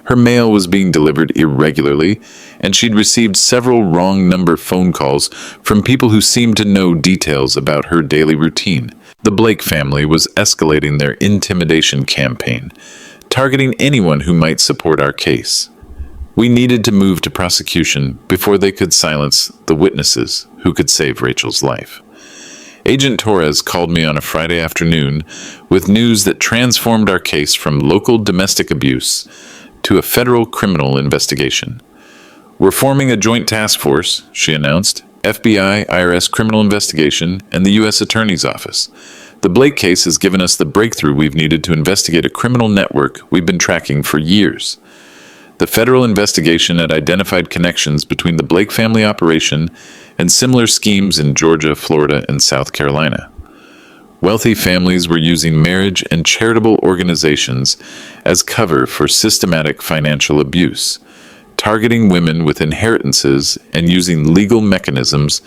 her mail was being delivered irregularly, and she'd received several wrong number phone calls from people who seemed to know details about her daily routine. The Blake family was escalating their intimidation campaign, targeting anyone who might support our case. We needed to move to prosecution before they could silence the witnesses who could save Rachel's life. Agent Torres called me on a Friday afternoon with news that transformed our case from local domestic abuse to a federal criminal investigation. "We're forming a joint task force," she announced, "FBI, IRS criminal investigation, and the U.S. Attorney's Office. The Blake case has given us the breakthrough we've needed to investigate a criminal network we've been tracking for years." The federal investigation had identified connections between the Blake family operation and similar schemes in Georgia, Florida, and South Carolina. Wealthy families were using marriage and charitable organizations as cover for systematic financial abuse, targeting women with inheritances and using legal mechanisms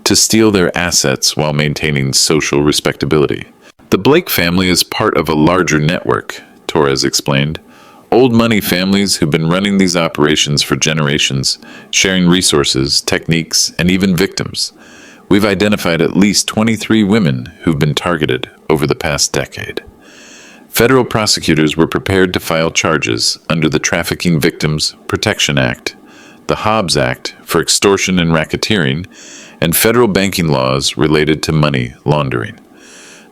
to steal their assets while maintaining social respectability. "The Blake family is part of a larger network," Torres explained. "Old money families who've been running these operations for generations, sharing resources, techniques, and even victims. We've identified at least 23 women who've been targeted over the past decade." Federal prosecutors were prepared to file charges under the Trafficking Victims Protection Act, the Hobbs Act for extortion and racketeering, and federal banking laws related to money laundering.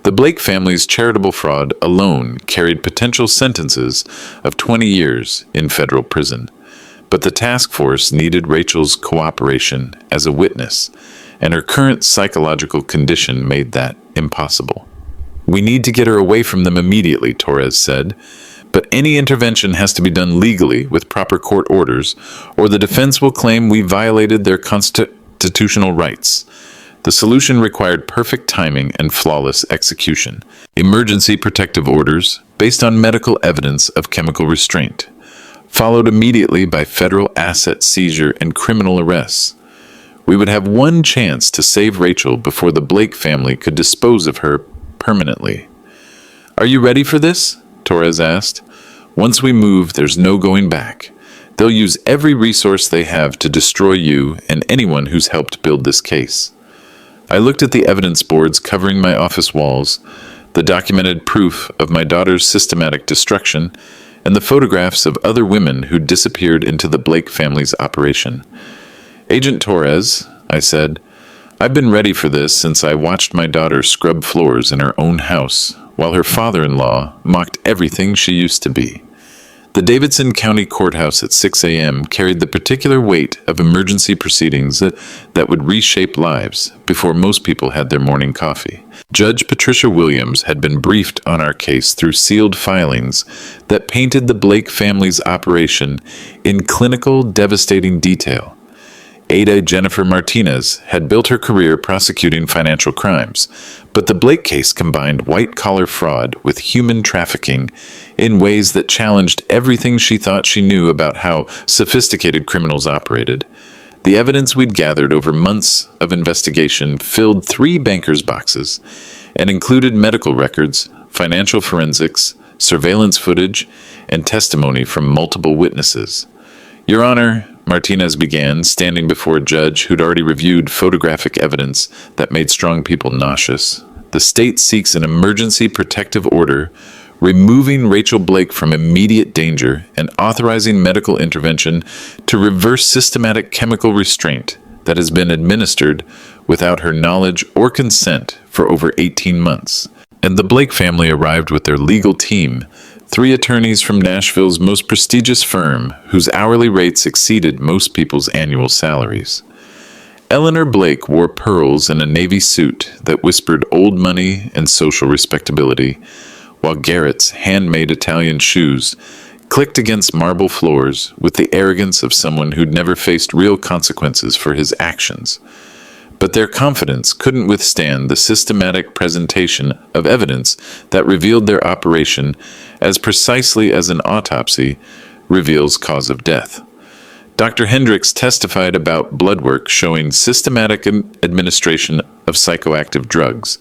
The Blake family's charitable fraud alone carried potential sentences of 20 years in federal prison. But the task force needed Rachel's cooperation as a witness, and her current psychological condition made that impossible. "We need to get her away from them immediately," Torres said. "But any intervention has to be done legally with proper court orders, or the defense will claim we violated their constitutional rights." The solution required perfect timing and flawless execution. Emergency protective orders, based on medical evidence of chemical restraint, followed immediately by federal asset seizure and criminal arrests. We would have one chance to save Rachel before the Blake family could dispose of her permanently. "Are you ready for this?" Torres asked. "Once we move, there's no going back. They'll use every resource they have to destroy you and anyone who's helped build this case." I looked at the evidence boards covering my office walls, the documented proof of my daughter's systematic destruction, and the photographs of other women who disappeared into the Blake family's operation. "Agent Torres," I said, "I've been ready for this since I watched my daughter scrub floors in her own house, while her father-in-law mocked everything she used to be. The Davidson County Courthouse at 6 a.m. carried the particular weight of emergency proceedings that would reshape lives before most people had their morning coffee. Judge Patricia Williams had been briefed on our case through sealed filings that painted the Blake family's operation in clinical, devastating detail. Ada Jennifer Martinez had built her career prosecuting financial crimes, but the Blake case combined white-collar fraud with human trafficking in ways that challenged everything she thought she knew about how sophisticated criminals operated. The evidence we'd gathered over months of investigation filled 3 bankers' boxes and included medical records, financial forensics, surveillance footage, and testimony from multiple witnesses. Your Honor, Martinez began, standing before a judge who'd already reviewed photographic evidence that made strong people nauseous. The state seeks an emergency protective order, removing Rachel Blake from immediate danger and authorizing medical intervention to reverse systematic chemical restraint that has been administered without her knowledge or consent for over 18 months. And the Blake family arrived with their legal team, 3 attorneys from Nashville's most prestigious firm, whose hourly rates exceeded most people's annual salaries. Eleanor Blake wore pearls and a navy suit that whispered old money and social respectability, while Garrett's handmade Italian shoes clicked against marble floors with the arrogance of someone who'd never faced real consequences for his actions. But their confidence couldn't withstand the systematic presentation of evidence that revealed their operation as precisely as an autopsy reveals cause of death. Dr. Hendricks testified about blood work showing systematic administration of psychoactive drugs,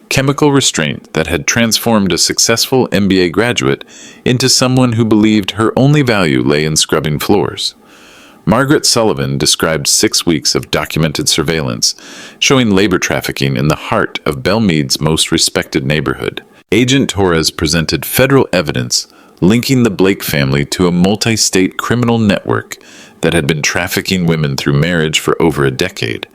chemical restraint that had transformed a successful MBA graduate into someone who believed her only value lay in scrubbing floors. Margaret Sullivan described 6 weeks of documented surveillance, showing labor trafficking in the heart of Belmead's most respected neighborhood. Agent Torres presented federal evidence linking the Blake family to a multi-state criminal network that had been trafficking women through marriage for over a decade,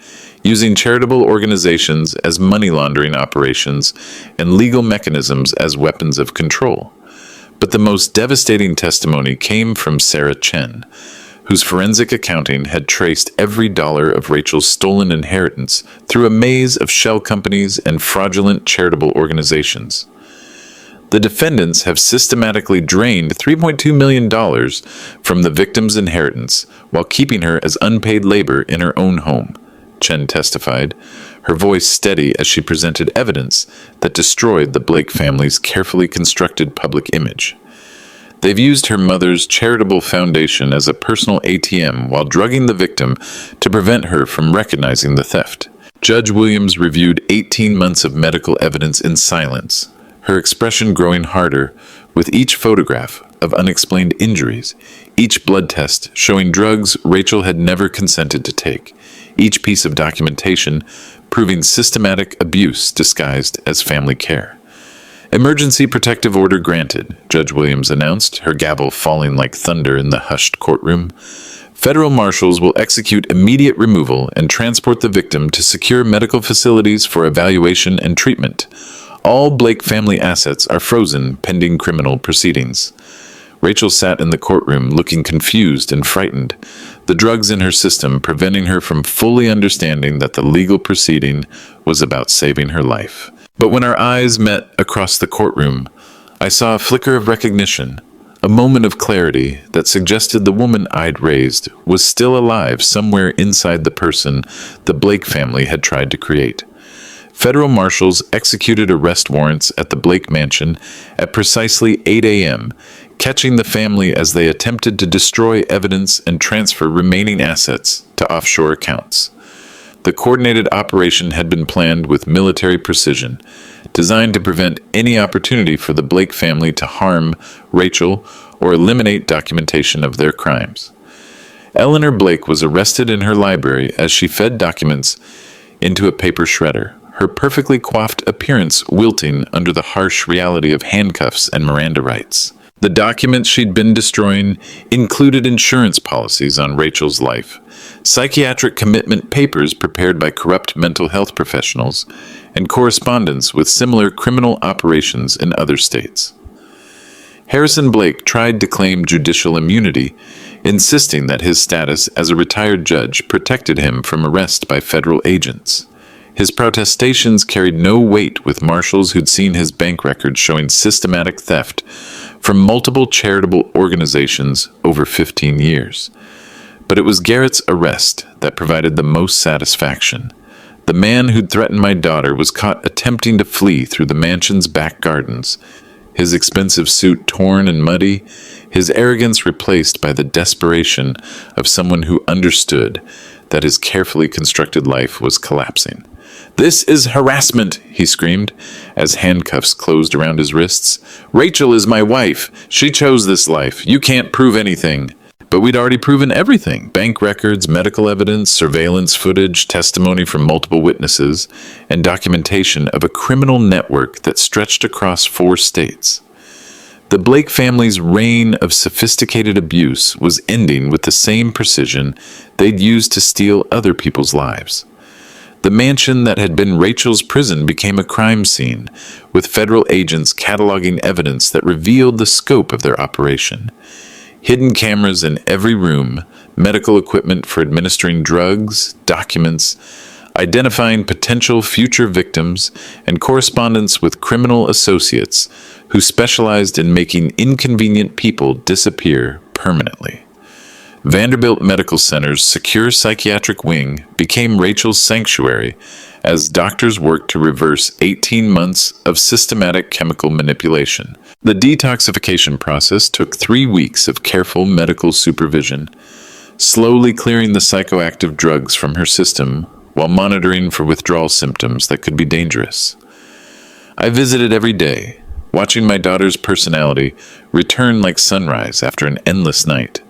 using charitable organizations as money laundering operations and legal mechanisms as weapons of control. But the most devastating testimony came from Sarah Chen, whose forensic accounting had traced every dollar of Rachel's stolen inheritance through a maze of shell companies and fraudulent charitable organizations. The defendants have systematically drained $3.2 million from the victim's inheritance while keeping her as unpaid labor in her own home, Chen testified, her voice steady as she presented evidence that destroyed the Blake family's carefully constructed public image. They've used her mother's charitable foundation as a personal ATM while drugging the victim to prevent her from recognizing the theft. Judge Williams reviewed 18 months of medical evidence in silence, her expression growing harder with each photograph of unexplained injuries, each blood test showing drugs Rachel had never consented to take, each piece of documentation proving systematic abuse disguised as family care. Emergency protective order granted, Judge Williams announced, her gavel falling like thunder in the hushed courtroom. Federal marshals will execute immediate removal and transport the victim to secure medical facilities for evaluation and treatment. All Blake family assets are frozen pending criminal proceedings. Rachel sat in the courtroom looking confused and frightened, the drugs in her system preventing her from fully understanding that the legal proceeding was about saving her life. But when our eyes met across the courtroom, I saw a flicker of recognition, a moment of clarity that suggested the woman I'd raised was still alive somewhere inside the person the Blake family had tried to create. Federal marshals executed arrest warrants at the Blake mansion at precisely 8 a.m., catching the family as they attempted to destroy evidence and transfer remaining assets to offshore accounts. The coordinated operation had been planned with military precision, designed to prevent any opportunity for the Blake family to harm Rachel or eliminate documentation of their crimes. Eleanor Blake was arrested in her library as she fed documents into a paper shredder, her perfectly coiffed appearance wilting under the harsh reality of handcuffs and Miranda rights. The documents she'd been destroying included insurance policies on Rachel's life, psychiatric commitment papers prepared by corrupt mental health professionals, and correspondence with similar criminal operations in other states. Harrison Blake tried to claim judicial immunity, insisting that his status as a retired judge protected him from arrest by federal agents. His protestations carried no weight with marshals who'd seen his bank records showing systematic theft from multiple charitable organizations over 15 years. But it was Garrett's arrest that provided the most satisfaction. The man who'd threatened my daughter was caught attempting to flee through the mansion's back gardens, his expensive suit torn and muddy, his arrogance replaced by the desperation of someone who understood that his carefully constructed life was collapsing. "This is harassment," he screamed, as handcuffs closed around his wrists. "Rachel is my wife. She chose this life. You can't prove anything." But we'd already proven everything: bank records, medical evidence, surveillance footage, testimony from multiple witnesses, and documentation of a criminal network that stretched across 4 states. The Blake family's reign of sophisticated abuse was ending with the same precision they'd used to steal other people's lives. The mansion that had been Rachel's prison became a crime scene, with federal agents cataloging evidence that revealed the scope of their operation. Hidden cameras in every room, medical equipment for administering drugs, documents, identifying potential future victims, and correspondence with criminal associates who specialized in making inconvenient people disappear permanently. Vanderbilt Medical Center's secure psychiatric wing became Rachel's sanctuary as doctors worked to reverse 18 months of systematic chemical manipulation. The detoxification process took 3 weeks of careful medical supervision, slowly clearing the psychoactive drugs from her system while monitoring for withdrawal symptoms that could be dangerous. I visited every day, watching my daughter's personality return like sunrise after an endless night.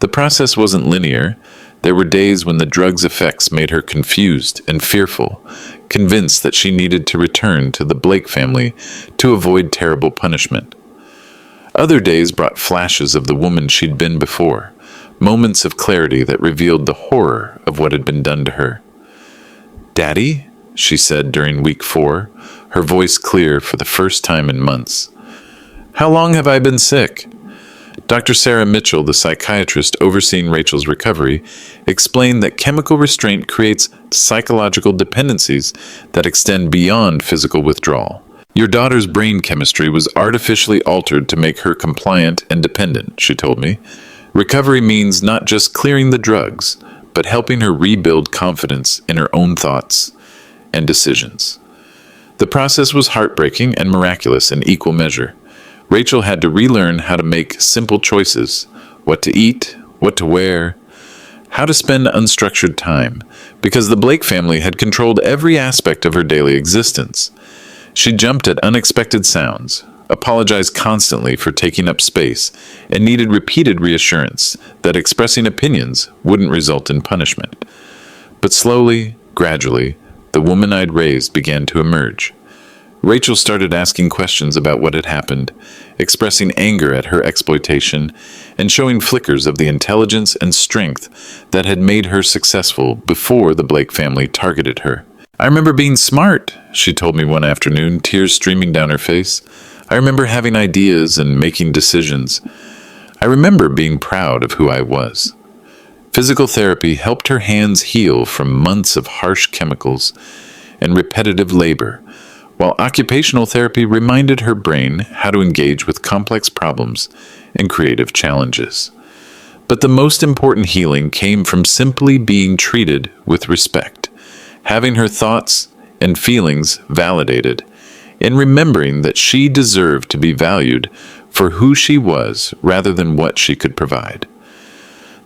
The process wasn't linear. There were days when the drug's effects made her confused and fearful, convinced that she needed to return to the Blake family to avoid terrible punishment. Other days brought flashes of the woman she'd been before, moments of clarity that revealed the horror of what had been done to her. "Daddy?" she said during week 4, her voice clear for the first time in months. "How long have I been sick?" Dr. Sarah Mitchell, the psychiatrist overseeing Rachel's recovery, explained that chemical restraint creates psychological dependencies that extend beyond physical withdrawal. "Your daughter's brain chemistry was artificially altered to make her compliant and dependent," she told me. "Recovery means not just clearing the drugs, but helping her rebuild confidence in her own thoughts and decisions." The process was heartbreaking and miraculous in equal measure. Rachel had to relearn how to make simple choices: what to eat, what to wear, how to spend unstructured time, because the Blake family had controlled every aspect of her daily existence. She jumped at unexpected sounds, apologized constantly for taking up space, and needed repeated reassurance that expressing opinions wouldn't result in punishment. But slowly, gradually, the woman I'd raised began to emerge. Rachel started asking questions about what had happened, expressing anger at her exploitation, and showing flickers of the intelligence and strength that had made her successful before the Blake family targeted her. "I remember being smart," she told me one afternoon, tears streaming down her face. "I remember having ideas and making decisions. I remember being proud of who I was." Physical therapy helped her hands heal from months of harsh chemicals and repetitive labor, while occupational therapy reminded her brain how to engage with complex problems and creative challenges. But the most important healing came from simply being treated with respect, having her thoughts and feelings validated, and remembering that she deserved to be valued for who she was rather than what she could provide.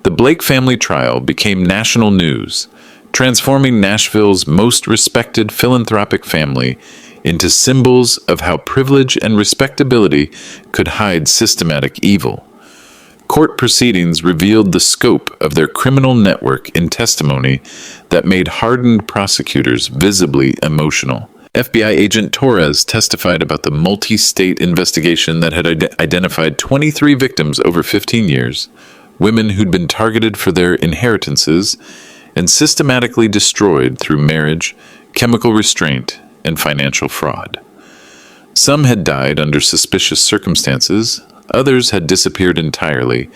The Blake family trial became national news, transforming Nashville's most respected philanthropic family into symbols of how privilege and respectability could hide systematic evil. Court proceedings revealed the scope of their criminal network in testimony that made hardened prosecutors visibly emotional. FBI agent Torres testified about the multi-state investigation that had identified 23 victims over 15 years, women who'd been targeted for their inheritances and systematically destroyed through marriage, chemical restraint, and financial fraud. Some had died under suspicious circumstances, Others had disappeared entirely,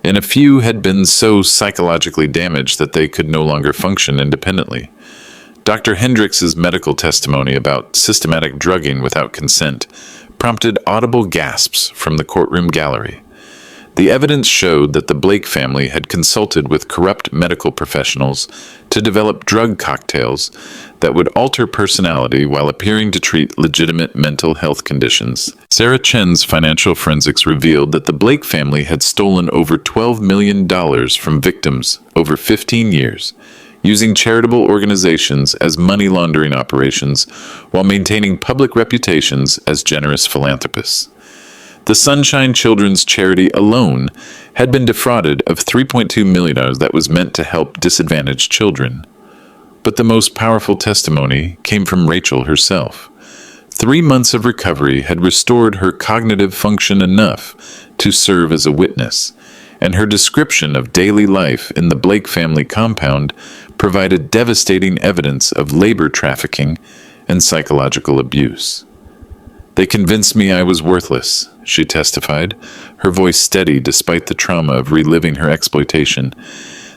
and a few had been so psychologically damaged that they could no longer function independently. Dr. Hendricks's medical testimony about systematic drugging without consent prompted audible gasps from the courtroom gallery. The evidence showed that the Blake family had consulted with corrupt medical professionals to develop drug cocktails that would alter personality while appearing to treat legitimate mental health conditions. Sarah Chen's financial forensics revealed that the Blake family had stolen over $12 million from victims over 15 years, using charitable organizations as money laundering operations while maintaining public reputations as generous philanthropists. The Sunshine Children's Charity alone had been defrauded of $3.2 million that was meant to help disadvantaged children. But the most powerful testimony came from Rachel herself. 3 months of recovery had restored her cognitive function enough to serve as a witness, and her description of daily life in the Blake family compound provided devastating evidence of labor trafficking and psychological abuse. "They convinced me I was worthless," she testified, her voice steady despite the trauma of reliving her exploitation.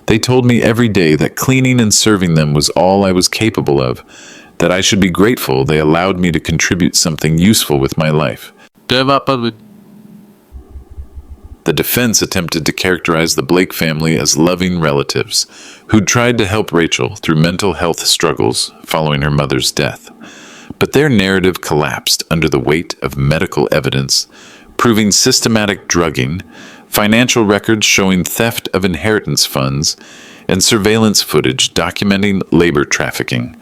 "They told me every day that cleaning and serving them was all I was capable of, that I should be grateful they allowed me to contribute something useful with my life." The defense attempted to characterize the Blake family as loving relatives who'd tried to help Rachel through mental health struggles following her mother's death. But their narrative collapsed under the weight of medical evidence, proving systematic drugging, financial records showing theft of inheritance funds, and surveillance footage documenting labor trafficking.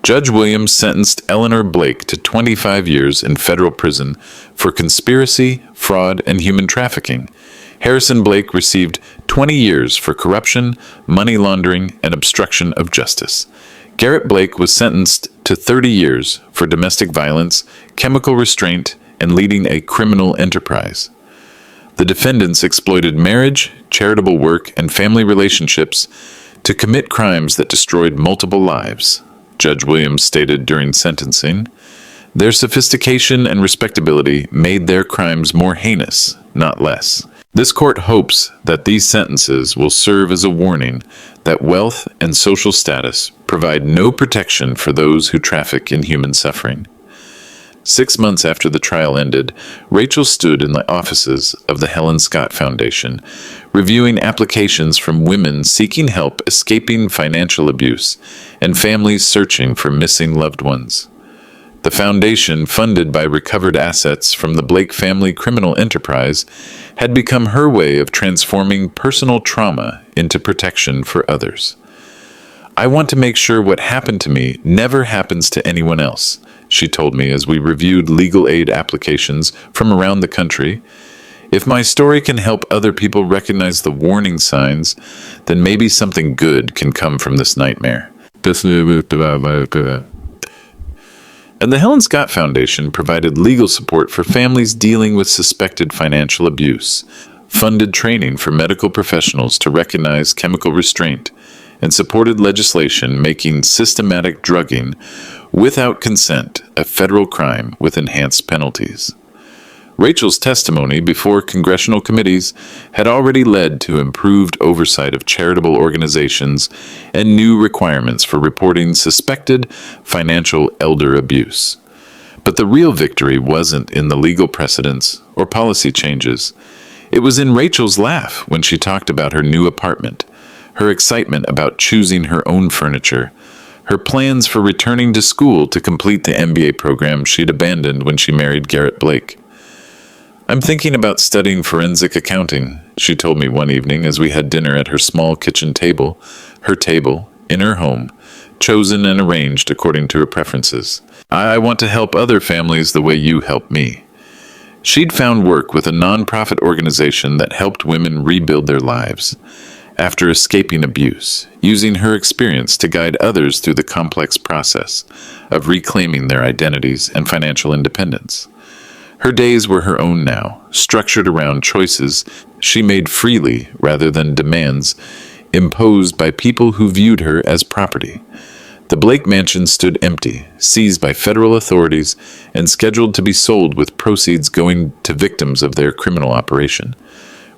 Judge Williams sentenced Eleanor Blake to 25 years in federal prison for conspiracy, fraud, and human trafficking. Harrison Blake received 20 years for corruption, money laundering, and obstruction of justice. Garrett Blake was sentenced to 30 years for domestic violence, chemical restraint, and leading a criminal enterprise. The defendants exploited marriage, charitable work, and family relationships to commit crimes that destroyed multiple lives, Judge Williams stated during sentencing. Their sophistication and respectability made their crimes more heinous, not less. This court hopes that these sentences will serve as a warning that wealth and social status provide no protection for those who traffic in human suffering. 6 months after the trial ended, Rachel stood in the offices of the Helen Scott Foundation, reviewing applications from women seeking help escaping financial abuse and families searching for missing loved ones. The foundation, funded by recovered assets from the Blake family criminal enterprise, had become her way of transforming personal trauma into protection for others. "I want to make sure what happened to me never happens to anyone else," she told me as we reviewed legal aid applications from around the country. "If my story can help other people recognize the warning signs, then maybe something good can come from this nightmare." And the Helen Scott Foundation provided legal support for families dealing with suspected financial abuse, funded training for medical professionals to recognize chemical restraint, and supported legislation making systematic drugging without consent a federal crime with enhanced penalties. Rachel's testimony before congressional committees had already led to improved oversight of charitable organizations and new requirements for reporting suspected financial elder abuse. But the real victory wasn't in the legal precedents or policy changes. It was in Rachel's laugh when she talked about her new apartment, her excitement about choosing her own furniture, her plans for returning to school to complete the MBA program she'd abandoned when she married Garrett Blake. "I'm thinking about studying forensic accounting," she told me one evening as we had dinner at her small kitchen table, in her home, chosen and arranged according to her preferences. "I want to help other families the way you helped me." She'd found work with a nonprofit organization that helped women rebuild their lives after escaping abuse, using her experience to guide others through the complex process of reclaiming their identities and financial independence. Her days were her own now, structured around choices she made freely rather than demands imposed by people who viewed her as property. The Blake mansion stood empty, seized by federal authorities, and scheduled to be sold with proceeds going to victims of their criminal operation.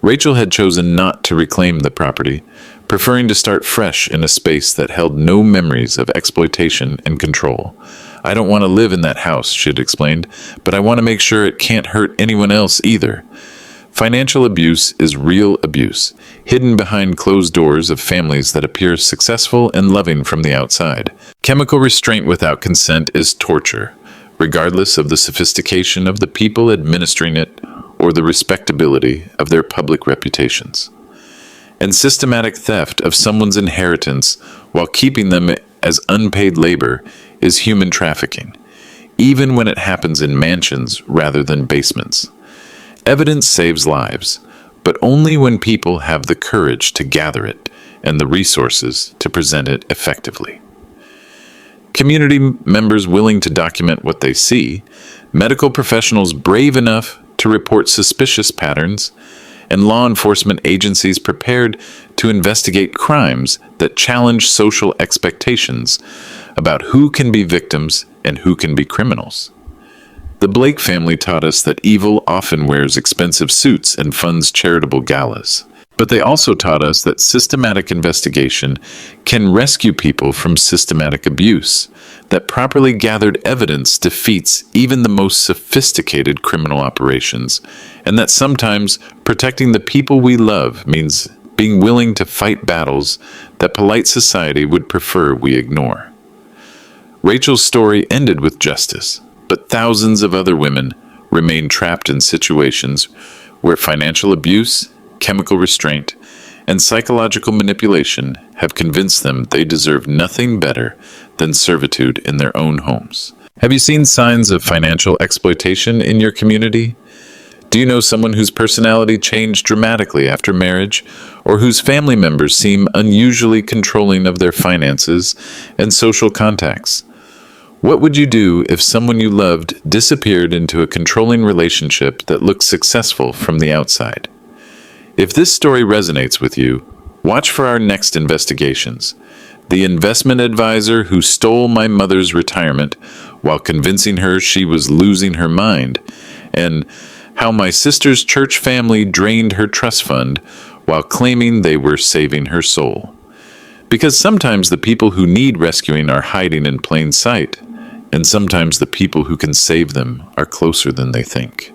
Rachel had chosen not to reclaim the property, preferring to start fresh in a space that held no memories of exploitation and control. "I don't want to live in that house," she had explained, "but I want to make sure it can't hurt anyone else either." Financial abuse is real abuse, hidden behind closed doors of families that appear successful and loving from the outside. Chemical restraint without consent is torture, regardless of the sophistication of the people administering it or the respectability of their public reputations. And systematic theft of someone's inheritance while keeping them as unpaid labor is human trafficking, even when it happens in mansions rather than basements. Evidence saves lives, but only when people have the courage to gather it and the resources to present it effectively. Community members willing to document what they see, medical professionals brave enough to report suspicious patterns, and law enforcement agencies prepared to investigate crimes that challenge social expectations about who can be victims and who can be criminals. The Blake family taught us that evil often wears expensive suits and funds charitable galas. But they also taught us that systematic investigation can rescue people from systematic abuse, that properly gathered evidence defeats even the most sophisticated criminal operations, and that sometimes protecting the people we love means being willing to fight battles that polite society would prefer we ignore. Rachel's story ended with justice, but thousands of other women remain trapped in situations where financial abuse, chemical restraint, and psychological manipulation have convinced them they deserve nothing better than servitude in their own homes. Have you seen signs of financial exploitation in your community? Do you know someone whose personality changed dramatically after marriage, or whose family members seem unusually controlling of their finances and social contacts? What would you do if someone you loved disappeared into a controlling relationship that looked successful from the outside? If this story resonates with you, watch for our next investigations. The investment advisor who stole my mother's retirement while convincing her she was losing her mind, and how my sister's church family drained her trust fund while claiming they were saving her soul. Because sometimes the people who need rescuing are hiding in plain sight, and sometimes the people who can save them are closer than they think.